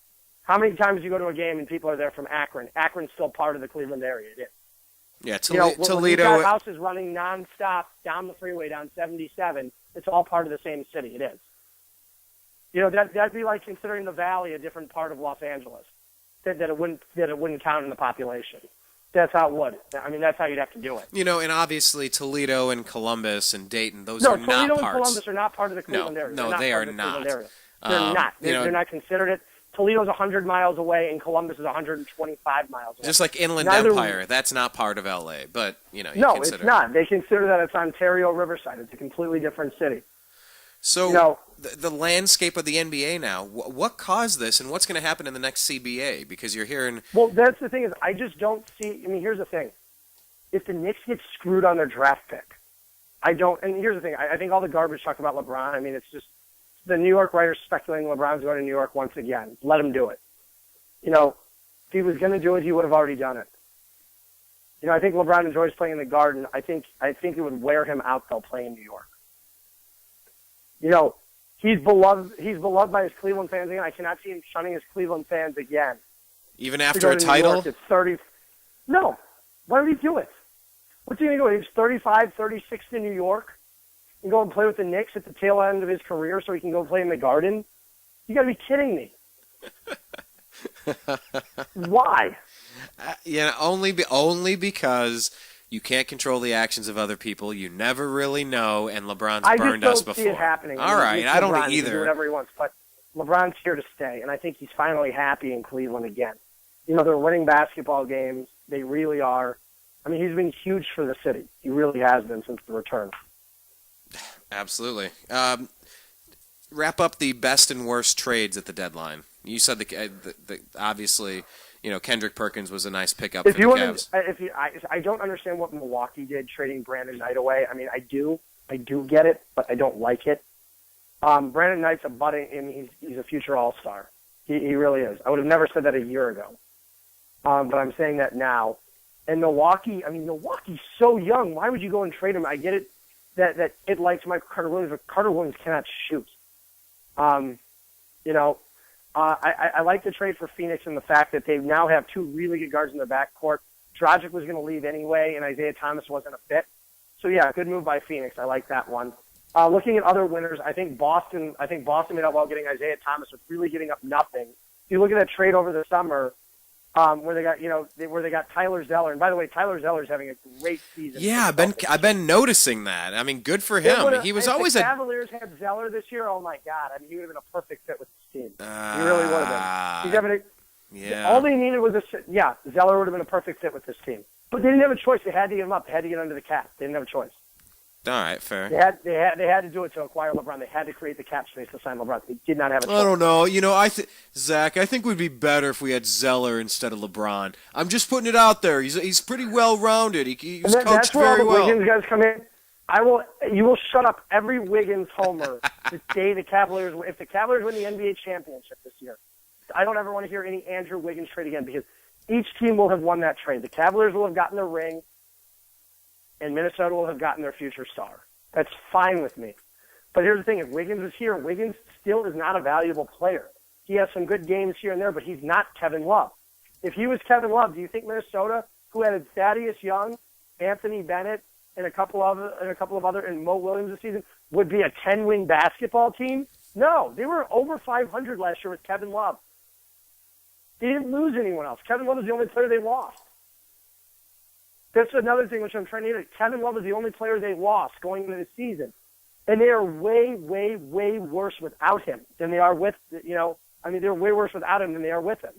how many times you go to a game and people are there from Akron? Akron's still part of the Cleveland area. It is. Yeah, Toledo. When you've got houses running nonstop down the freeway, down 77, it's all part of the same city. It is. That'd be like considering the Valley a different part of Los Angeles. That it wouldn't count in the population. That's how it would. I mean, that's how you'd have to do it. And obviously Toledo and Columbus and Dayton, those are not parts. Toledo and Columbus are not part of the Cleveland area. No, they are not. They're not. They're not considered it. Toledo's 100 miles away, and Columbus is 125 miles away. Just like Inland Empire, that's not part of L.A., but, No, it's not. They consider that it's Ontario Riverside. It's a completely different city. So, the landscape of the NBA now, what caused this, and what's going to happen in the next CBA? Because you're hearing... Well, that's the thing is, I just don't see... I mean, here's the thing. If the Knicks get screwed on their draft pick, I don't... And here's the thing. I think all the garbage talk about LeBron, I mean, it's just... The New York writers speculating LeBron's going to New York once again. Let him do it. If he was going to do it, he would have already done it. I think LeBron enjoys playing in the Garden. I think it would wear him out, though, playing in New York. He's beloved by his Cleveland fans again. I cannot see him shunning his Cleveland fans again. Even after a title? No. Why would he do it? What's he going to do? He's 35, 36 in New York? And go and play with the Knicks at the tail end of his career so he can go play in the Garden? You got to be kidding me. Why? Only because you can't control the actions of other people. You never really know, and LeBron's burned us before. I just don't see it happening. All right, I don't either. He can do whatever he wants, but LeBron's here to stay, and I think he's finally happy in Cleveland again. They're winning basketball games. They really are. I mean, he's been huge for the city. He really has been since the return. Absolutely. wrap up the best and worst trades at the deadline. You said the obviously, Kendrick Perkins was a nice pickup for the Cavs. I don't understand what Milwaukee did trading Brandon Knight away. I mean, I do get it, but I don't like it. Brandon Knight's he's a future All-Star. He really is. I would have never said that a year ago, but I'm saying that now. And Milwaukee's so young. Why would you go and trade him? I get it that it likes Michael Carter Williams, but Carter Williams cannot shoot. I like the trade for Phoenix and the fact that they now have two really good guards in their backcourt. Dragic was going to leave anyway, and Isaiah Thomas wasn't a fit. So, yeah, good move by Phoenix. I like that one. Looking at other winners, I think Boston made out well getting Isaiah Thomas with really giving up nothing. If you look at that trade over the summer, where they got Tyler Zeller, and by the way, Tyler Zeller's having a great season. Yeah, I've been noticing that. I mean, good for him. He was always the Cavaliers had Zeller this year. Oh my God! I mean, he would have been a perfect fit with this team. He really would have been. He's having all they needed was Zeller would have been a perfect fit with this team. But they didn't have a choice. They had to get him up. They had to get under the cap. They didn't have a choice. All right, fair. They had to do it to acquire LeBron. They had to create the cap space to sign LeBron. They did not have a choice. I don't know. Zach, I think it would be better if we had Zeller instead of LeBron. I'm just putting it out there. He's pretty well-rounded. He's coached very well. That's where all the Wiggins guys come in. You will shut up every Wiggins homer the day the Cavaliers win. If the Cavaliers win the NBA championship this year, I don't ever want to hear any Andrew Wiggins trade again because each team will have won that trade. The Cavaliers will have gotten their ring, and Minnesota will have gotten their future star. That's fine with me. But here's the thing. If Wiggins is here, Wiggins still is not a valuable player. He has some good games here and there, but he's not Kevin Love. If he was Kevin Love, do you think Minnesota, who had Thaddeus Young, Anthony Bennett, and a couple of other, and Mo Williams this season, would be a 10-win basketball team? No. They were over 500 last year with Kevin Love. They didn't lose anyone else. Kevin Love is the only player they lost. That's another thing which I'm trying to get. Kevin Love is the only player they lost going into the season. And they are way, way, way worse without him than they are with, they're way worse without him than they are with him.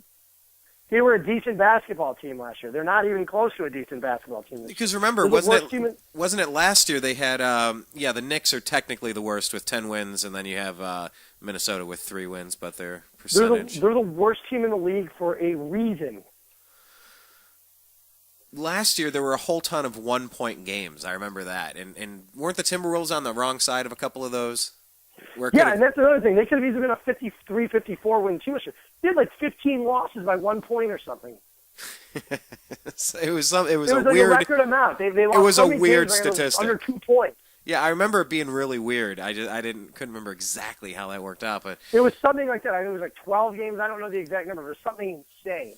They were a decent basketball team last year. They're not even close to a decent basketball team this year. Because remember, wasn't it last year they had, the Knicks are technically the worst with 10 wins, and then you have Minnesota with 3 wins, but their percentage. They're the worst team in the league for a reason. Last year, there were a whole ton of one-point games. I remember that. And weren't the Timberwolves on the wrong side of a couple of those? And that's another thing. They could have easily been a 53, 54 win team. They had like 15 losses by 1 point or something. It was a record amount. They lost it was a weird statistic. Under 2 points. Yeah, I remember it being really weird. I couldn't remember exactly how that worked out, but it was something like that. I think it was like 12 games. I don't know the exact number. It was something insane.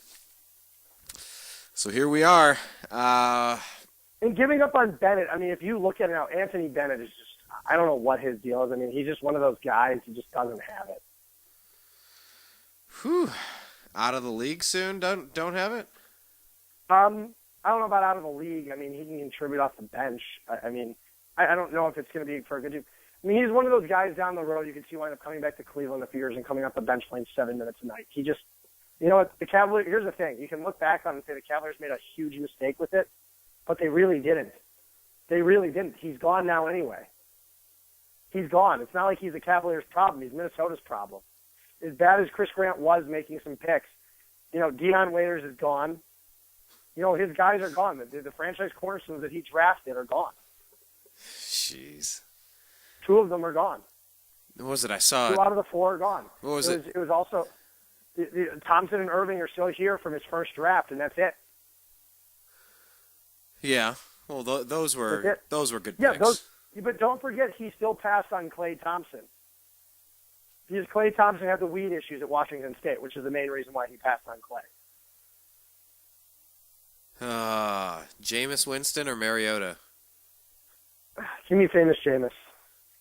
So here we are. And giving up on Bennett, I mean, if you look at it now, Anthony Bennett is just, I don't know what his deal is. I mean, he's just one of those guys who just doesn't have it. Whew. Out of the league soon? Don't have it? I don't know about out of the league. I mean, he can contribute off the bench. I don't know if it's going to be for a good team. I mean, he's one of those guys down the road you can see wind up coming back to Cleveland a few years and coming off the bench playing 7 minutes a night. He just, you know what, the Cavaliers, here's the thing. You can look back on it and say the Cavaliers made a huge mistake with it, but they really didn't. They really didn't. He's gone now anyway. He's gone. It's not like he's the Cavaliers' problem. He's Minnesota's problem. As bad as Chris Grant was making some picks, Deion Waiters is gone. His guys are gone. The franchise cornerstones that he drafted are gone. Jeez. 2 of them are gone. What was it? I saw 2 out of the 4 are gone. What was it? It was also Thompson and Irving are still here from his first draft, and that's it. Yeah. Well, those were good yeah, picks. But don't forget, he still passed on Klay Thompson. Because Klay Thompson had the weed issues at Washington State, which is the main reason why he passed on Klay. Jameis Winston or Mariota? Give me famous Jameis.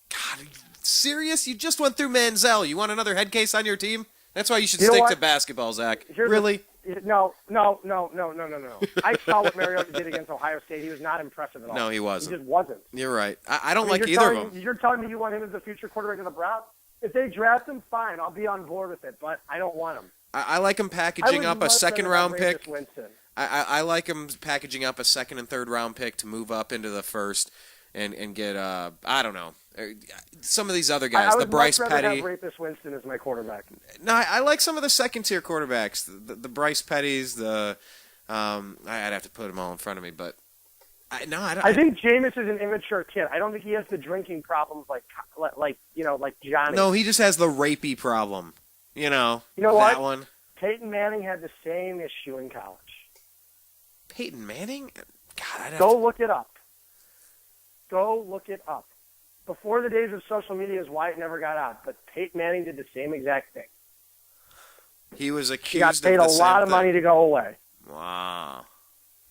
God, are you serious? You just went through Manziel. You want another head case on your team? That's why you should stick to basketball, Zach. Really? No. I saw what Mariota did against Ohio State. He was not impressive at all. No, he wasn't. He just wasn't. You're right. I don't like either of them. You're telling me you want him as the future quarterback of the Browns? If they draft him, fine. I'll be on board with it, but I don't want him. I like him packaging up a second-round pick. Winston. I like him packaging up a second and third-round pick to move up into the first and get I don't know, some of these other guys, I the Bryce would much rather Petty. have Rapist Winston as my quarterback. No, I like some of the second tier quarterbacks, the Bryce Petties, I'd have to put them all in front of me, but I think Jameis is an immature kid. I don't think he has the drinking problems like Johnny. No, he just has the rapey problem. You know that what? One. Peyton Manning had the same issue in college. Peyton Manning? God, Go look it up. Go look it up. Before the days of social media is why it never got out, but Peyton Manning did the same exact thing. He was accused. He got paid a lot of money to go away. Wow.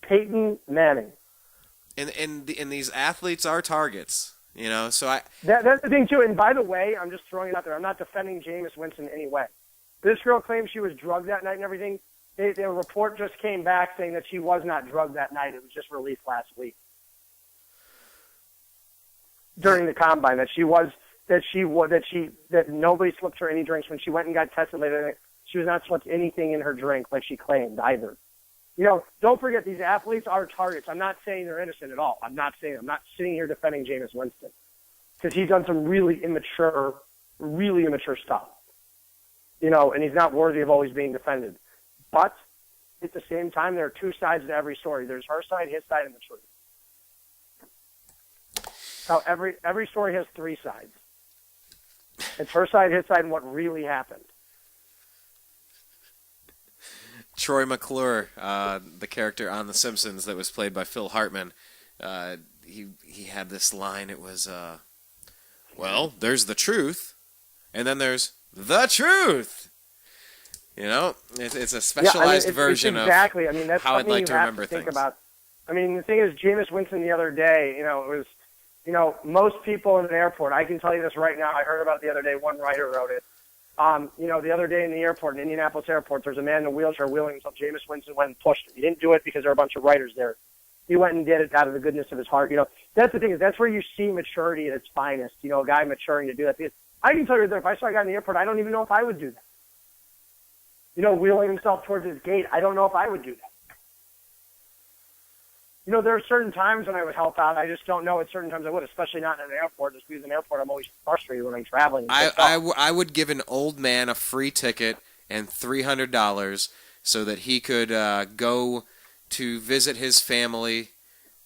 Peyton Manning. And these athletes are targets, so That's the thing, too. And by the way, I'm just throwing it out there. I'm not defending Jameis Winston in any way. This girl claims she was drugged that night and everything. The report just came back saying that she was not drugged that night. It was just released last week during the combine that nobody slipped her any drinks when she went and got tested later. She was not slipped anything in her drink like she claimed either. Don't forget these athletes are targets. I'm not saying they're innocent at all. I'm not sitting here defending Jameis Winston because he's done some really immature stuff. And he's not worthy of always being defended. But at the same time, there are two sides to every story. There's her side, his side, and the truth. Now, every story has three sides. It's her side, his side, and what really happened. Troy McClure, the character on The Simpsons that was played by Phil Hartman, he had this line. It was, well, there's the truth, and then there's the truth. It's a specialized version exactly. of that's how I'd like to remember think things. About. The thing is, Jameis Winston the other day, it was, most people in an airport, I can tell you this right now, I heard about it the other day, one writer wrote it. The other day in the airport, in Indianapolis airport, there's a man in a wheelchair wheeling himself. Jameis Winston went and pushed him. He didn't do it because there were a bunch of writers there. He went and did it out of the goodness of his heart. That's the thing, is that's where you see maturity at its finest, a guy maturing to do that. Because I can tell you that if I saw a guy in the airport, I don't even know if I would do that. Wheeling himself towards his gate, I don't know if I would do that. There are certain times when I would help out. I just don't know at certain times I would, especially not in an airport. Just because in an airport, I'm always frustrated when I'm traveling. I would give an old man a free ticket and $300 so that he could go to visit his family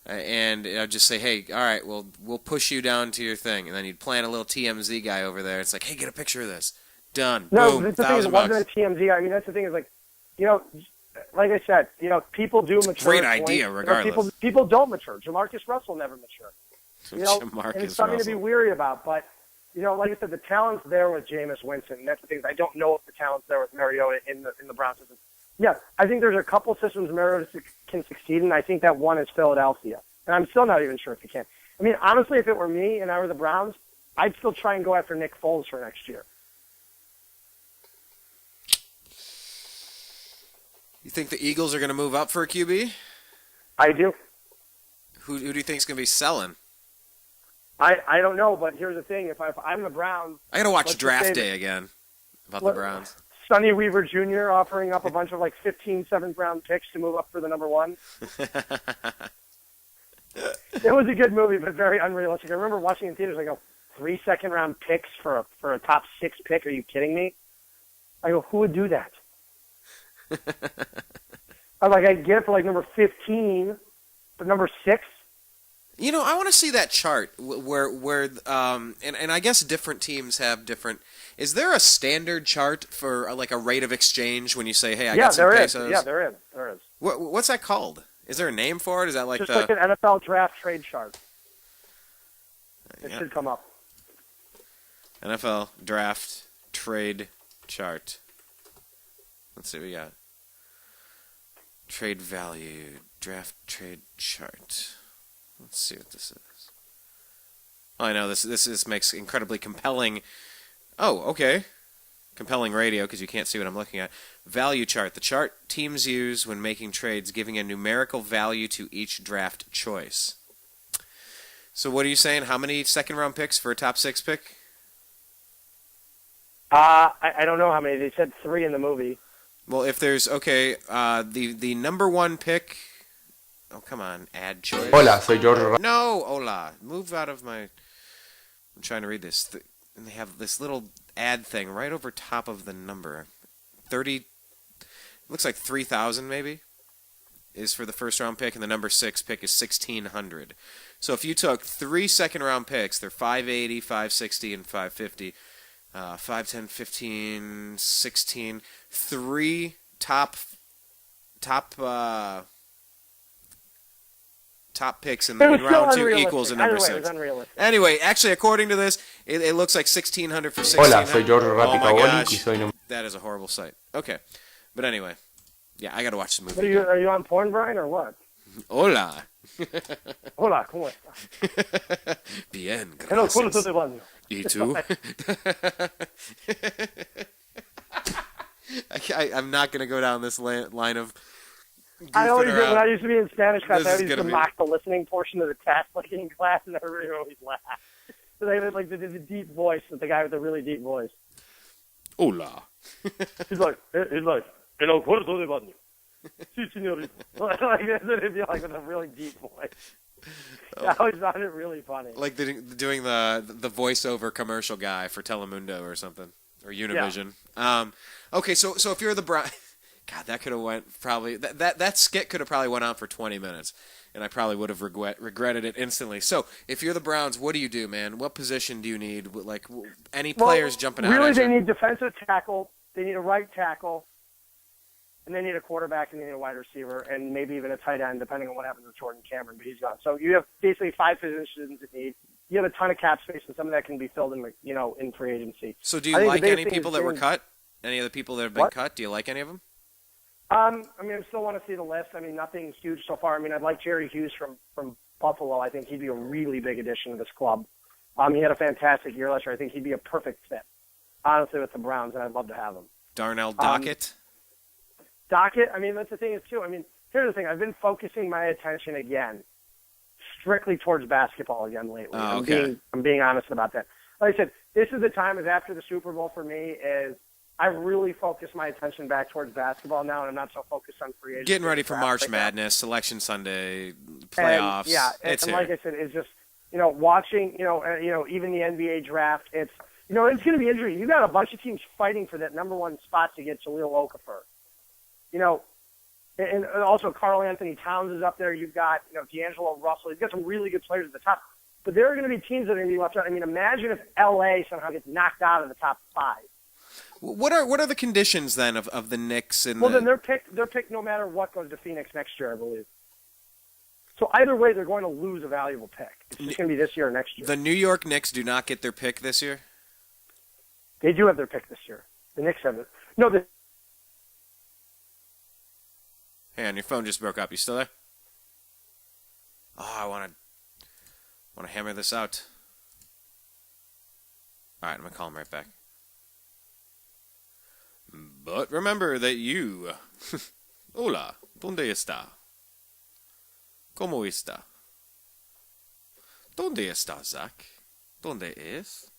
and I'd just say, hey, all right, well, we'll push you down to your thing. And then you'd plant a little TMZ guy over there. It's like, hey, get a picture of this. Done. No, boom, that's the thing. It wasn't a TMZ. That's the thing is like, like I said, people do mature. Great idea, regardless. People don't mature. Jamarcus Russell never matured. Jamarcus and it's something Russell. to be weary about. But, like I said, the talent's there with Jameis Winston. And that's the thing. I don't know if the talent's there with Mariota in the Browns system. Yeah, I think there's a couple systems Mariota can succeed in. I think that one is Philadelphia. And I'm still not even sure if he can. Honestly, if it were me and I were the Browns, I'd still try and go after Nick Foles for next year. You think the Eagles are going to move up for a QB? I do. Who do you think is going to be selling? I don't know, but here's the thing. If I'm the Browns... I got to watch Draft Day again about the Browns. Sonny Weaver Jr. offering up a bunch of 15 7th-round picks to move up for the number one. It was a good movie, but very unrealistic. I remember watching it in theaters. I go, 3 second-round picks for a top 6 pick? Are you kidding me? I go, who would do that? I'm like, I'd get it for number 15, but number 6? I want to see that chart where and I guess different teams have different. Is there a standard chart for a rate of exchange when you say, hey, I got some pesos? Yeah, there is. What's that called? Is there a name for it? Is that just like an NFL draft trade chart? It should come up. NFL draft trade chart. Let's see what we got. Trade value, draft trade chart. Let's see what this is. Oh, I know this makes incredibly compelling. Oh, okay. Compelling radio because you can't see what I'm looking at. Value chart. The chart teams use when making trades, giving a numerical value to each draft choice. So what are you saying? How many second-round picks for a top 6 pick? I don't know how many. They said 3 in the movie. Well, if there's the number 1 pick Oh, come on, ad choice. Hola, soy George. No, hola. Move out of my... I'm trying to read this. And they have this little ad thing right over top of the number. 30... Looks like 3,000 maybe is for the first round pick, and the number 6 pick is 1,600. So if you took 3 second round picks, they're 580, 560, and 550. 5, 10, 15, 16. 3 top picks in round 2 equals a number 6. Anyway, actually, according to this, it looks like 1,600 for 1,600. Hola, soy George Oh my Rapicaboli y gosh, soy that is a horrible site. Okay, but anyway, yeah, I gotta watch the movie. What are you on porn, Brian, or what? Hola. Hola, ¿cómo está? Bien, Hello, ¿cómo gracias. te baño? ¿Y tú? I'm not going to go down this line of I always goofing did when I around. used to be in Spanish class. This I is always used to gonna be- mock the listening portion of the test, like in class, and everybody would always laugh. So they had like the deep voice, with the guy with the really deep voice. Hola. He's like, en el cuarto de baño. Sí, señorita. Like this, it'd be like with a really deep voice. I always found it really funny. Like doing the voiceover commercial guy for Telemundo or something, or Univision. Yeah. Okay, so if you're the Browns, God, that could have went probably that skit could have probably went on for 20 minutes, and I probably would have regretted it instantly. So if you're the Browns, what do you do, man? What position do you need? Like any players jumping out? Really, at they you? need defensive tackle. They need a right tackle. And they need a quarterback and they need a wide receiver and maybe even a tight end, depending on what happens with Jordan Cameron, but he's gone. So you have basically 5 positions that need. You have a ton of cap space, and some of that can be filled in, in free agency. So do you like any people that were cut? Any of the people that have been cut? Do you like any of them? I still want to see the list. Nothing huge so far. I'd like Jerry Hughes from Buffalo. I think he'd be a really big addition to this club. He had a fantastic year last year. I think he'd be a perfect fit, honestly, with the Browns, and I'd love to have him. Darnell Dockett? Dockett, that's the thing is, too. Here's the thing. I've been focusing my attention again strictly towards basketball again lately. Oh, okay. I'm being honest about that. Like I said, this is the time is after the Super Bowl for me is I really focus my attention back towards basketball now, and I'm not so focused on free agency. Getting ready for March Madness, Selection Sunday, playoffs. And, here. Like I said, it's just, watching, even the NBA draft, it's going to be interesting. You got a bunch of teams fighting for that number 1 spot to get Jahlil Okafor. And also Karl Anthony Towns is up there. You've got, D'Angelo Russell. You've got some really good players at the top. But there are going to be teams that are going to be left out. Imagine if L.A. somehow gets knocked out of the top 5. What are the conditions then of the Knicks and then their pick no matter what goes to Phoenix next year, I believe. So either way, they're going to lose a valuable pick. It's just going to be this year or next year. The New York Knicks do not get their pick this year? They do have their pick this year. The Knicks have it. No, Hey, on your phone just broke up. You still there? Oh, I want to hammer this out. All right, I'm going to call him right back. But remember that you... Hola, ¿dónde está? ¿Cómo está? ¿Dónde está, Zach? ¿Dónde es?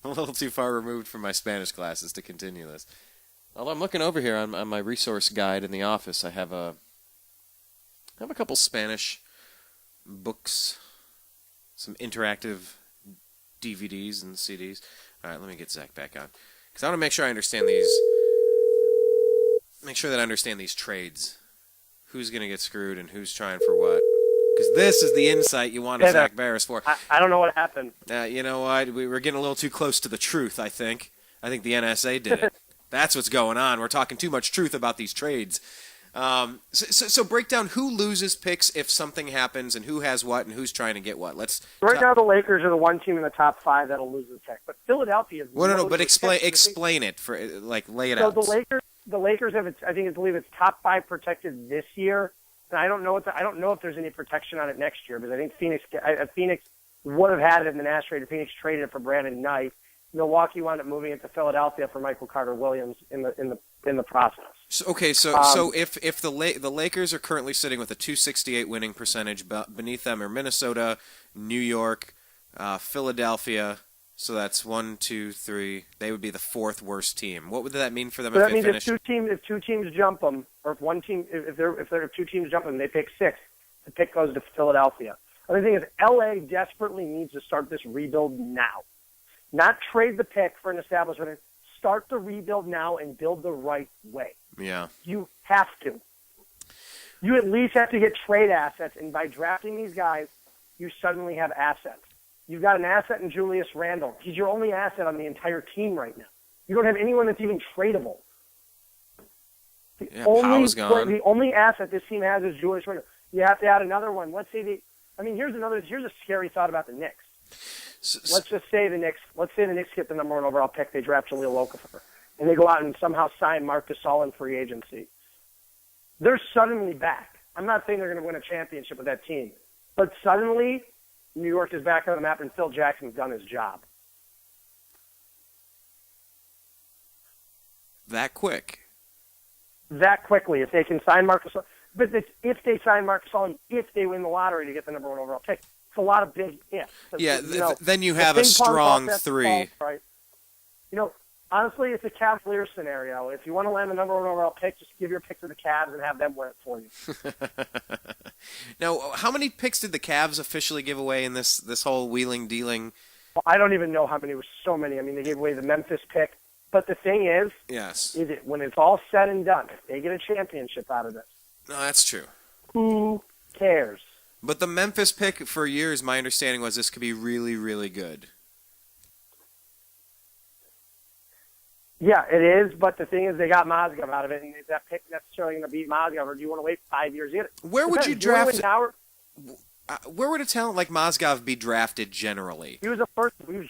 I'm a little too far removed from my Spanish classes to continue this. Although I'm looking over here on my resource guide in the office, I have a couple Spanish books, some interactive DVDs and CDs. All right, let me get Zach back on because I want to make sure I understand these. Make sure that I understand these trades. Who's going to get screwed and who's trying for what? Because this is the insight you wanted Zak Baris for. I don't know what happened. You know what? We were getting a little too close to the truth, I think. I think the NSA did it. That's what's going on. We're talking too much truth about these trades. So break down who loses picks if something happens and who has what and who's trying to get what. Right now the Lakers are the one team in the top 5 that'll lose the pick. But Philadelphia is but explain it for lay it out. So the Lakers have I believe it's top 5 protected this year. And I don't know if there's any protection on it next year because I think Phoenix would have had it in the Nash trade. Phoenix traded it for Brandon Knight. Milwaukee wound up moving it to Philadelphia for Michael Carter-Williams in the process. So if the Lakers are currently sitting with a .268 winning percentage, beneath them are Minnesota, New York, Philadelphia, So that's 1, 2, 3. They would be the fourth worst team. What would that mean for them So if that they means finished? if two teams jump them, or if one team, if there are two teams jump them, they pick 6. The pick goes to Philadelphia. The thing is, LA desperately needs to start this rebuild now. Not trade the pick for an establishment. Start the rebuild now and build the right way. Yeah. You have to. You at least have to get trade assets, and by drafting these guys, you suddenly have assets. You've got an asset in Julius Randle. He's your only asset on the entire team right now. You don't have anyone that's even tradable. Powell's gone. The only asset this team has is Julius Randle. You have to add another one. Let's say here's a scary thought about the Knicks. Let's say the Knicks get the number 1 overall pick. They draft Jahlil Okafor, and they go out and somehow sign Marc Gasol in free agency. They're suddenly back. I'm not saying they're going to win a championship with that team, but suddenly New York is back on the map, and Phil Jackson's done his job. That quick? That quickly, if they can sign Marc Gasol. But if they sign Marc Gasol and if they win the lottery to get the number 1 overall pick, it's a lot of big ifs. Yeah, then you have a strong 3. Right? Honestly, it's a Cavaliers scenario. If you want to land the number 1 overall pick, just give your pick to the Cavs and have them win it for you. Now, how many picks did the Cavs officially give away in this whole wheeling dealing? Well, I don't even know how many. It was so many. They gave away the Memphis pick. But the thing is, when it's all said and done, if they get a championship out of this, no, that's true. Who cares? But the Memphis pick, for years, my understanding was this could be really, really good. Yeah, it is, but the thing is they got Mozgov out of it, and is that pick necessarily going to beat Mozgov, or do you want to wait 5 years to get it? Where would you draft? Where would a talent like Mozgov be drafted generally? He was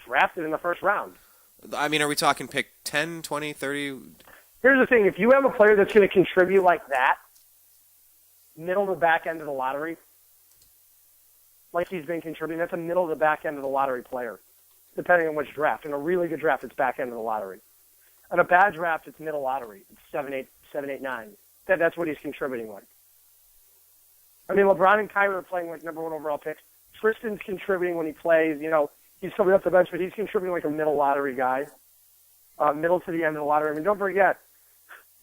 drafted in the first round. Are we talking pick 10, 20, 30? Here's the thing. If you have a player that's going to contribute like that, middle to back end of the lottery, like he's been contributing, that's a middle to back end of the lottery player, depending on which draft. In a really good draft, it's back end of the lottery. In a bad draft, it's middle lottery. It's 7, 8, 9. That's what he's contributing like. LeBron and Kyrie are playing like number 1 overall picks. Tristan's contributing when he plays. He's coming up the bench, but he's contributing like a middle lottery guy. Middle to the end of the lottery. Don't forget,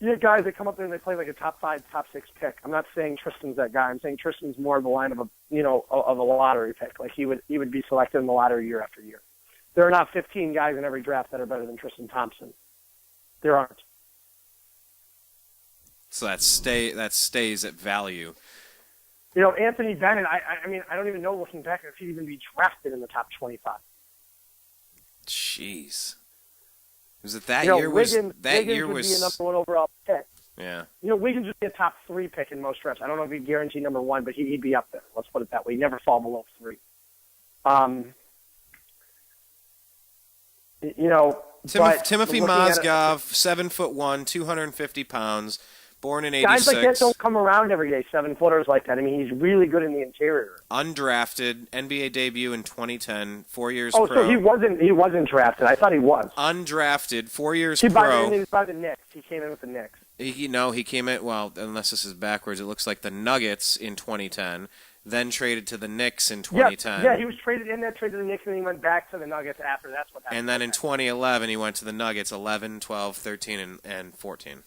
you get guys that come up there and they play like a top 5, top 6 pick. I'm not saying Tristan's that guy. I'm saying Tristan's more of the line of a lottery pick. Like he would be selected in the lottery year after year. There are not 15 guys in every draft that are better than Tristan Thompson. There aren't. So that stays at value. Anthony Bennett, I don't even know looking back if he'd even be drafted in the top 25. Jeez. Was it that year? Wiggins That would year be was a number 1 overall pick. Yeah. Wiggins would be a top 3 pick in most drafts. I don't know if he'd guarantee number 1, but he'd be up there. Let's put it that way. He'd never fall below 3. Timothy Mozgov, 7'1", 250 pounds, born in '86. Guys like that don't come around every day. 7-footers like that. He's really good in the interior. Undrafted, NBA debut in 2010, 4 years pro. Oh, so he wasn't drafted. I thought he was. Undrafted, 4 years pro. He was by the Knicks. He came in with the Knicks. He came in, unless this is backwards, it looks like the Nuggets in 2010. Then traded to the Knicks in 2010. Yeah, he was traded to the Knicks, and he went back to the Nuggets after. That's what happened. And then in 2011, he went to the Nuggets 11, 12, 13, and 14.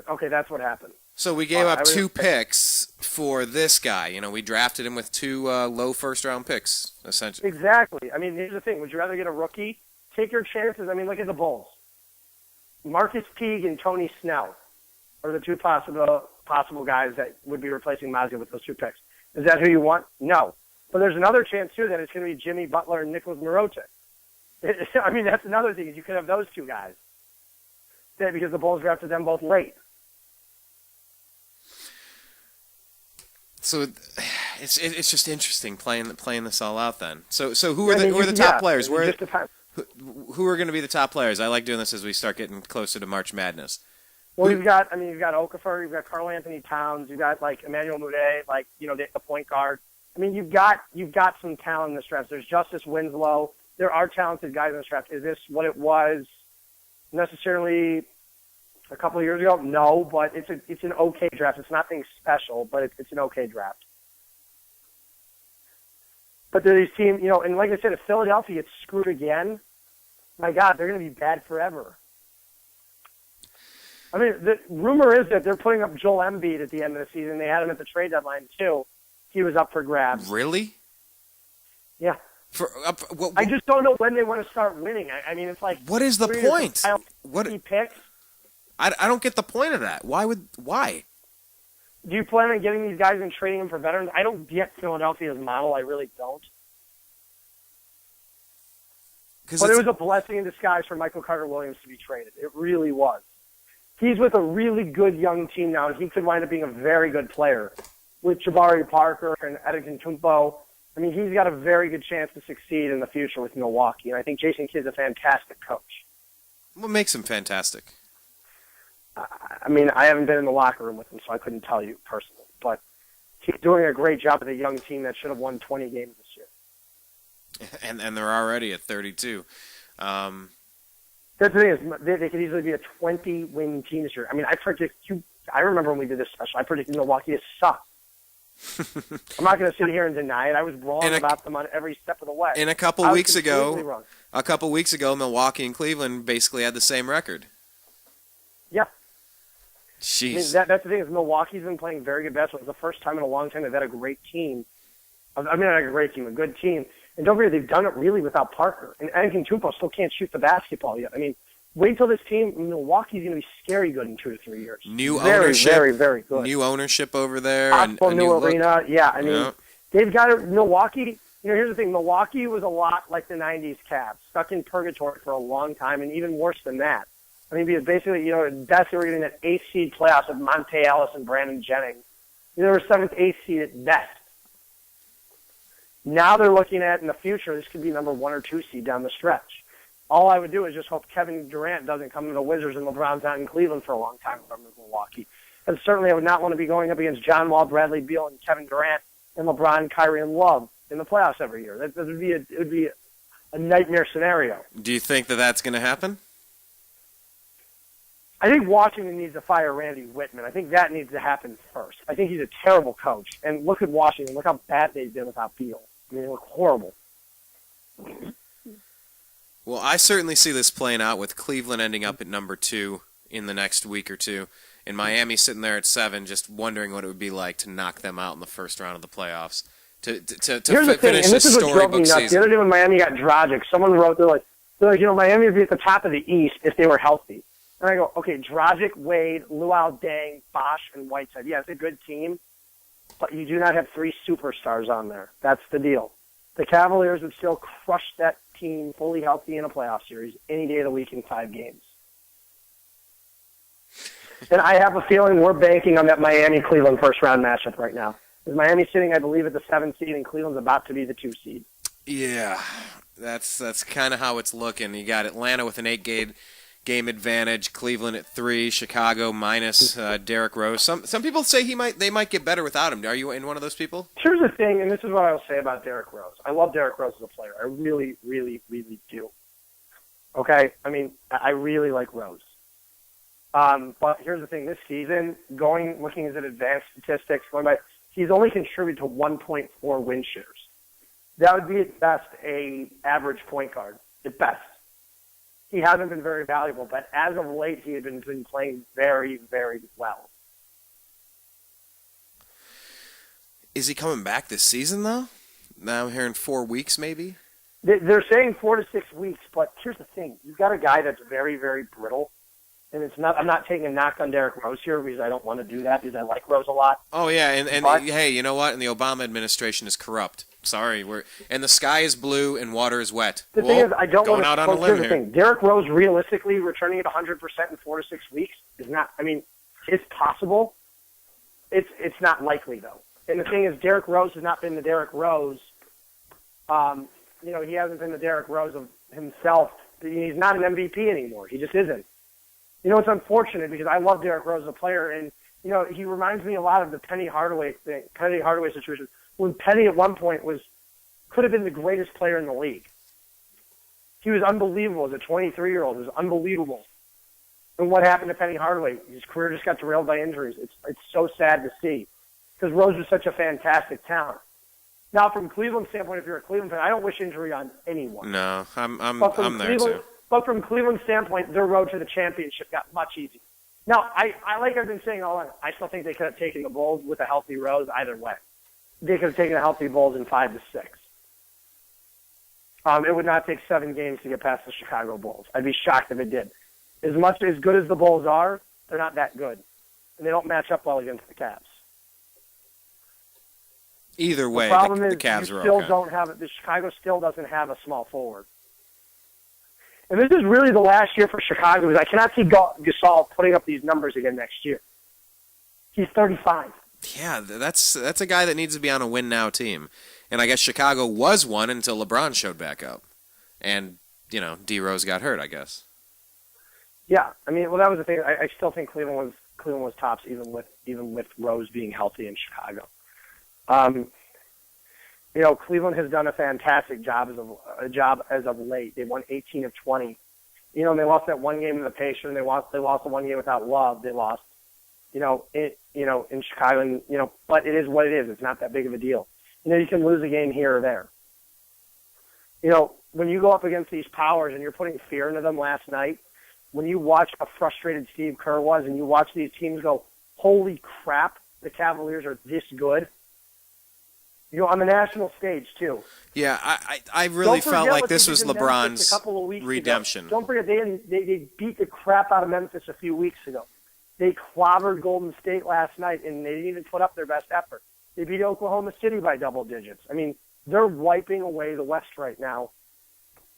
Okay, that's what happened. So we gave up 2 picks for this guy. We drafted him with 2 low first-round picks, essentially. Exactly. Here's the thing. Would you rather get a rookie? Take your chances. Look at the Bulls. Marcus Teague and Tony Snell are the 2 possible guys that would be replacing Mozgov with those 2 picks. Is that who you want? No. But there's another chance, too, that it's going to be Jimmy Butler and Nicholas Mirotic. That's another thing. You could have those 2 guys. Because the Bulls drafted them both late. So it's just interesting playing this all out then. So who are the top players? Who are going to be the top players? I like doing this as we start getting closer to March Madness. Well, you've got Okafor, you've got Karl Anthony Towns, you've got Emmanuel Mudiay, the point guard. You've got some talent in this draft. There's Justice Winslow. There are talented guys in this draft. Is this what it was necessarily a couple of years ago? No, but it's an okay draft. It's nothing special, but it's an okay draft. But they're these teams, and like I said, if Philadelphia gets screwed again, my God, they're going to be bad forever. I mean, the rumor is that they're putting up Joel Embiid at the end of the season. They had him at the trade deadline, too. He was up for grabs. Really? Yeah. I just don't know when they want to start winning. I mean, it's like... What is the point? He picks. I don't get the point of that. Why? Do you plan on getting these guys and trading them for veterans? I don't get Philadelphia's model. I really don't. But it was a blessing in disguise for Michael Carter-Williams to be traded. It really was. He's with a really good young team now, and he could wind up being a very good player. With Jabari Parker and Antetokounmpo, I mean, he's got a very good chance to succeed in the future with Milwaukee, and I think Jason Kidd's a fantastic coach. What makes him fantastic? I mean, I haven't been in the locker room with him, so I couldn't tell you personally, but he's doing a great job with a young team that should have won 20 games this year. And they're already at 32. That's the thing is, they could easily be a 20-win team this year. I mean, I remember when we did this special, I predicted Milwaukee to suck. I'm not going to sit here and deny it. I was wrong about them on every step of the way. And a couple weeks ago, Milwaukee and Cleveland basically had the same record. Yeah. Jeez. I mean, that's the thing is Milwaukee's been playing very good basketball. It's the first time in a long time they've had a great team. I mean, not a great team, a good team. And don't forget, they've done it really without Parker. And Antetokounmpo still can't shoot the basketball yet. I mean, wait till this team, Milwaukee's going to be scary good in 2 to 3 years. New ownership. Very, very good. New ownership over there. And a new arena. Look. Yeah, I mean, they've got Milwaukee. Here's the thing. Milwaukee was a lot like the 90s Cavs, stuck in purgatory for a long time, and even worse than that. I mean, because basically, at best, they were getting that 8th seed playoffs of Monte Ellis and Brandon Jennings. They were 7th, 8th seed at best. Now they're looking at, in the future, this could be number 1 or 2 seed down the stretch. All I would do is just hope Kevin Durant doesn't come to the Wizards and LeBron's not in Cleveland for a long time from Milwaukee. And certainly I would not want to be going up against John Wall, Bradley Beal, and Kevin Durant and LeBron, Kyrie, and Love in the playoffs every year. It would be a nightmare scenario. Do you think that that's going to happen? I think Washington needs to fire Randy Whitman. I think that needs to happen first. I think he's a terrible coach. And look at Washington. Look how bad they've been without Beal. I mean, they look horrible. Well, I certainly see this playing out with Cleveland ending up at number 2 in the next week or two, and Miami sitting there at 7, just wondering what it would be like to knock them out in the first round of the playoffs to finish this storybook season. The other day when Miami got Dragic, someone wrote, they're like, Miami would be at the top of the East if they were healthy. And I go, okay, Dragic, Wade, Luol Deng, Bosh, and Whiteside. Yeah, it's a good team, but you do not have 3 superstars on there. That's the deal. The Cavaliers would still crush that team fully healthy in a playoff series any day of the week in 5 games. And I have a feeling we're banking on that Miami-Cleveland first-round matchup right now. Because Miami's sitting, I believe, at the 7th seed, and Cleveland's about to be the 2 seed. Yeah, that's kind of how it's looking. You got Atlanta with an 8-game advantage, Cleveland at 3, Chicago minus Derrick Rose. Some people say they might get better without him. Are you in one of those people? Here's the thing, and this is what I will say about Derrick Rose. I love Derrick Rose as a player. I really, really, really do. Okay? I mean, I really like Rose. But here's the thing. This season, looking at advanced statistics, he's only contributed to 1.4 win shares. That would be at best a average point guard. At best. He hasn't been very valuable, but as of late, he had been playing very, very well. Is he coming back this season, though? Now I'm hearing 4 weeks, maybe? They're saying 4 to 6 weeks, but here's the thing. You've got a guy that's very, very brittle, and I'm not taking a knock on Derrick Rose here because I don't want to do that because I like Rose a lot. Oh, yeah, and hey, you know what? And the Obama administration is corrupt. Sorry, and the sky is blue and water is wet. The thing is, I don't going want to. Out on a limb here. Derrick Rose realistically returning at 100% in 4 to 6 weeks is not. I mean, it's possible. It's not likely though. And the thing is, Derrick Rose has not been the Derrick Rose. He hasn't been the Derrick Rose of himself. He's not an MVP anymore. He just isn't. It's unfortunate because I love Derrick Rose as a player, and he reminds me a lot of the Penny Hardaway situation. When Penny at one point could have been the greatest player in the league. He was unbelievable as a 23-year-old. It was unbelievable. And what happened to Penny Hardaway? His career just got derailed by injuries. It's so sad to see because Rose was such a fantastic talent. Now, from Cleveland's standpoint, if you're a Cleveland fan, I don't wish injury on anyone. No, I'm there Cleveland, too. But from Cleveland's standpoint, their road to the championship got much easier. Now, I like I've been saying all along, I still think they could have taken the Bulls with a healthy Rose either way. They could have taken a healthy Bulls in 5 to 6. It would not take 7 games to get past the Chicago Bulls. I'd be shocked if it did. As good as the Bulls are, they're not that good. And they don't match up well against the Cavs. Either way, the problem the is Cavs you are still okay. don't have it. The Chicago still doesn't have a small forward. And this is really the last year for Chicago because I cannot see Gasol putting up these numbers again next year. He's 35. Yeah, that's a guy that needs to be on a win-now team. And I guess Chicago was one until LeBron showed back up. And, D. Rose got hurt, I guess. Yeah, I mean, well, that was the thing. I still think Cleveland was tops even with Rose being healthy in Chicago. Cleveland has done a fantastic job as of late. They won 18 of 20. They lost that one game to the Pacers. They lost the one game without Love. They lost, in Chicago. And, but it is what it is. It's not that big of a deal. You can lose a game here or there. When you go up against these powers and you're putting fear into them last night, when you watch how frustrated Steve Kerr was and you watch these teams go, holy crap, the Cavaliers are this good. On the national stage, too. Yeah, I really felt like this was LeBron's redemption. Ago. Don't forget, they beat the crap out of Memphis a few weeks ago. They clobbered Golden State last night, and they didn't even put up their best effort. They beat Oklahoma City by double digits. I mean, they're wiping away the West right now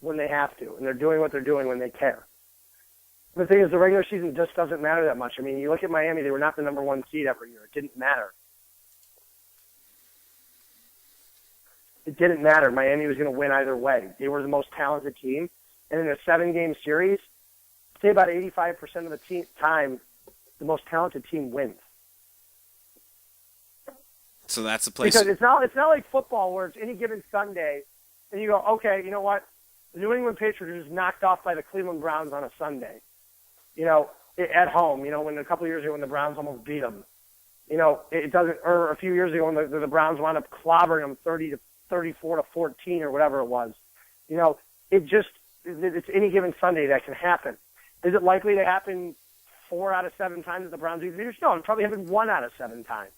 when they have to, and they're doing what they're doing when they care. The thing is, the regular season just doesn't matter that much. I mean, you look at Miami, they were not the number 1 seed every year. It didn't matter. It didn't matter. Miami was going to win either way. They were the most talented team. And in a 7-game series, say about 85% of the time, the most talented team wins. So that's the place. Because it's not like football where it's any given Sunday, and you go, okay, you know what? The New England Patriots are just knocked off by the Cleveland Browns on a Sunday. At home, when a couple of years ago when the Browns almost beat them. It doesn't, or a few years ago when the Browns wound up clobbering them 34 to 14 or whatever it was. It's any given Sunday that can happen. Is it likely to happen 4 out of 7 times that the Browns beat the Patriots? No, it probably happened 1 out of 7 times.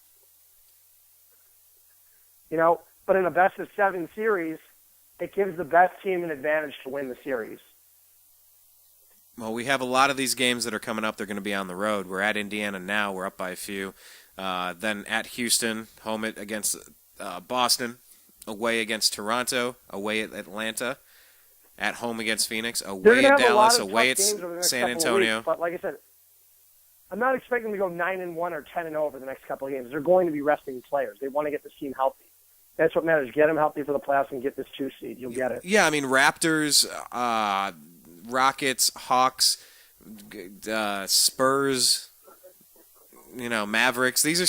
But in a best-of-7 series, it gives the best team an advantage to win the series. Well, we have a lot of these games that are coming up. They're going to be on the road. We're at Indiana now. We're up by a few. Then at Houston, home against Boston, away against Toronto, away at Atlanta, at home against Phoenix, away at Dallas, away at San Antonio. Weeks, but like I said, I'm not expecting them to go 9-1 or 10-0 over the next couple of games. They're going to be resting players. They want to get this team healthy. That's what matters. Get them healthy for the playoffs and get this 2 seed. You'll get it. Yeah, I mean, Raptors, Rockets, Hawks, Spurs, Mavericks. These are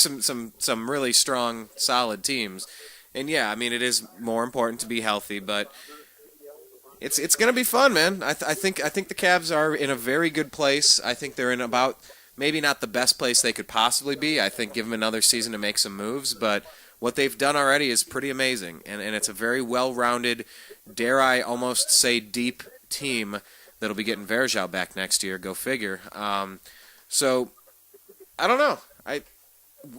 some really strong, solid teams. And yeah, I mean, it is more important to be healthy, but it's going to be fun, man. I think the Cavs are in a very good place. I think they're in about maybe not the best place they could possibly be. I think give them another season to make some moves, but what they've done already is pretty amazing, and it's a very well-rounded, dare I almost say deep team that'll be getting Verjao back next year. Go figure. So I don't know. Do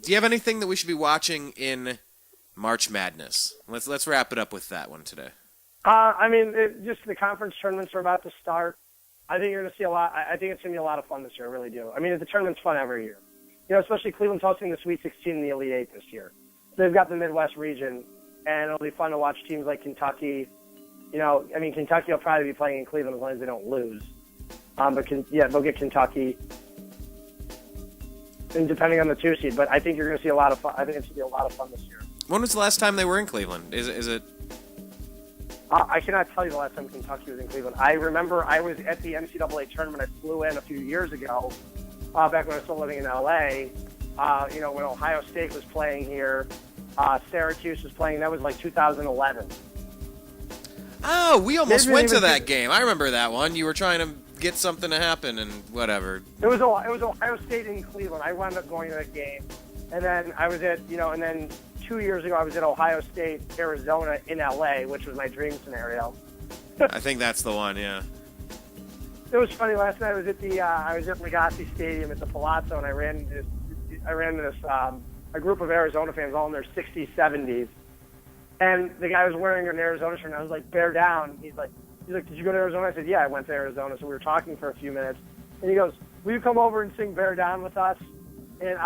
you have anything that we should be watching in March Madness? Let's wrap it up with that one today. Just the conference tournaments are about to start. I think you're going to see a lot. I think it's going to be a lot of fun this year. I really do. I mean, the tournament's fun every year. Especially Cleveland's hosting the Sweet 16 and the Elite 8 this year. They've got the Midwest region, and it'll be fun to watch teams like Kentucky. Kentucky will probably be playing in Cleveland as long as they don't lose. They'll get Kentucky, and depending on the 2 seed. But I think you're going to see a lot of fun. I think it's going to be a lot of fun this year. When was the last time they were in Cleveland? Is it? I cannot tell you the last time Kentucky was in Cleveland. I remember I was at the NCAA tournament. I flew in a few years ago, back when I was still living in L.A., when Ohio State was playing here, Syracuse was playing. That was like 2011. Oh, we almost went to that game. I remember that one. You were trying to get something to happen and whatever. It was Ohio State in Cleveland. I wound up going to that game. And then I was at, and then 2 years ago, I was at Ohio State, Arizona, in LA, which was my dream scenario. I think that's the one, yeah. It was funny. Last night I was at Legacy Stadium at the Palazzo, and I ran into this a group of Arizona fans, all in their 60s, 70s. And the guy was wearing an Arizona shirt, and I was like, bear down. He's like, did you go to Arizona? I said, yeah, I went to Arizona. So we were talking for a few minutes. And he goes, will you come over and sing Bear Down with us? And,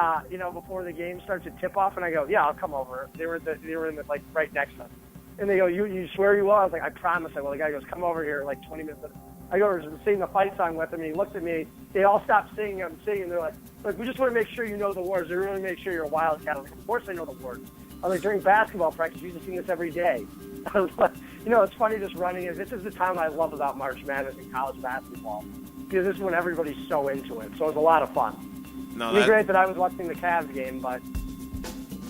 before the game starts to tip off. And I go, yeah, I'll come over. They were in the, like, right next to us. And they go, you swear you will? I was like, I promise I will. The guy goes, come over here, like 20 minutes later. I go over to sing the fight song with him, and he looked at me. They all stopped singing. I'm singing. They're like, look, we just want to make sure you know the words. We really make sure you're a Wildcat. I'm like, of course I know the words. I was like, during basketball practice, we used to sing this every day. I was like, it's funny just running it. This is the time I love about March Madness and college basketball, because this is when everybody's so into it. So it was a lot of fun. No, It'd be great that I was watching the Cavs game, but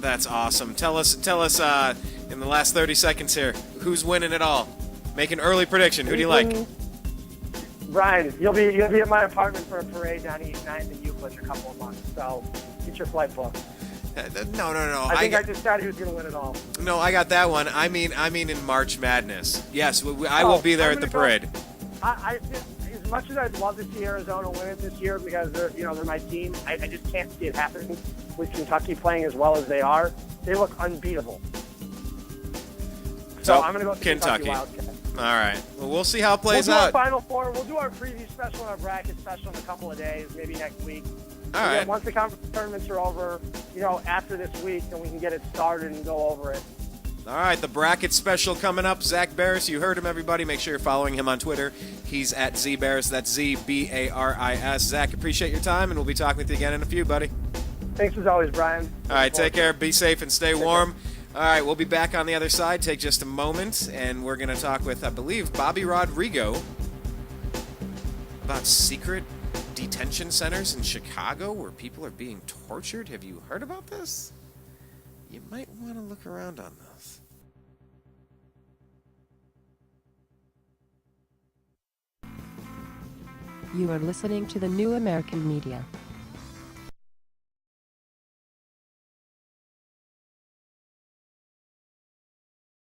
that's awesome. Tell us in the last 30 seconds here, who's winning it all? Make an early prediction. Who do you like? Brian, you'll be at my apartment for a parade down East 9th in Euclid in a couple of months. So get your flight booked. No. I think I decided who's going to win it all. No, I got that one. I mean in March Madness. Yes, I will be there at the parade. As much as I'd love to see Arizona win it this year because they're my team, I just can't see it happening with Kentucky playing as well as they are. They look unbeatable. So I'm going to go with Kentucky Wildcats. All right. Well, we'll see how it plays out. out. We'll do our Final Four. We'll do our preview special and our bracket special in a couple of days, maybe next week. All right. Once the conference tournaments are over, after this week, then we can get it started and go over it. All right, the bracket special coming up. Zak Baris, you heard him, everybody. Make sure you're following him on Twitter. He's at ZBaris. That's ZBARIS. Zach, appreciate your time, and we'll be talking with you again in a few, buddy. Thanks as always, Brian. All right, take care. Be safe and stay warm. All right, we'll be back on the other side. Take just a moment, and we're going to talk with, I believe, Bobby Rodrigo about secret detention centers in Chicago where people are being tortured. Have you heard about this? You might want to look around on this. You are listening to the New American Media.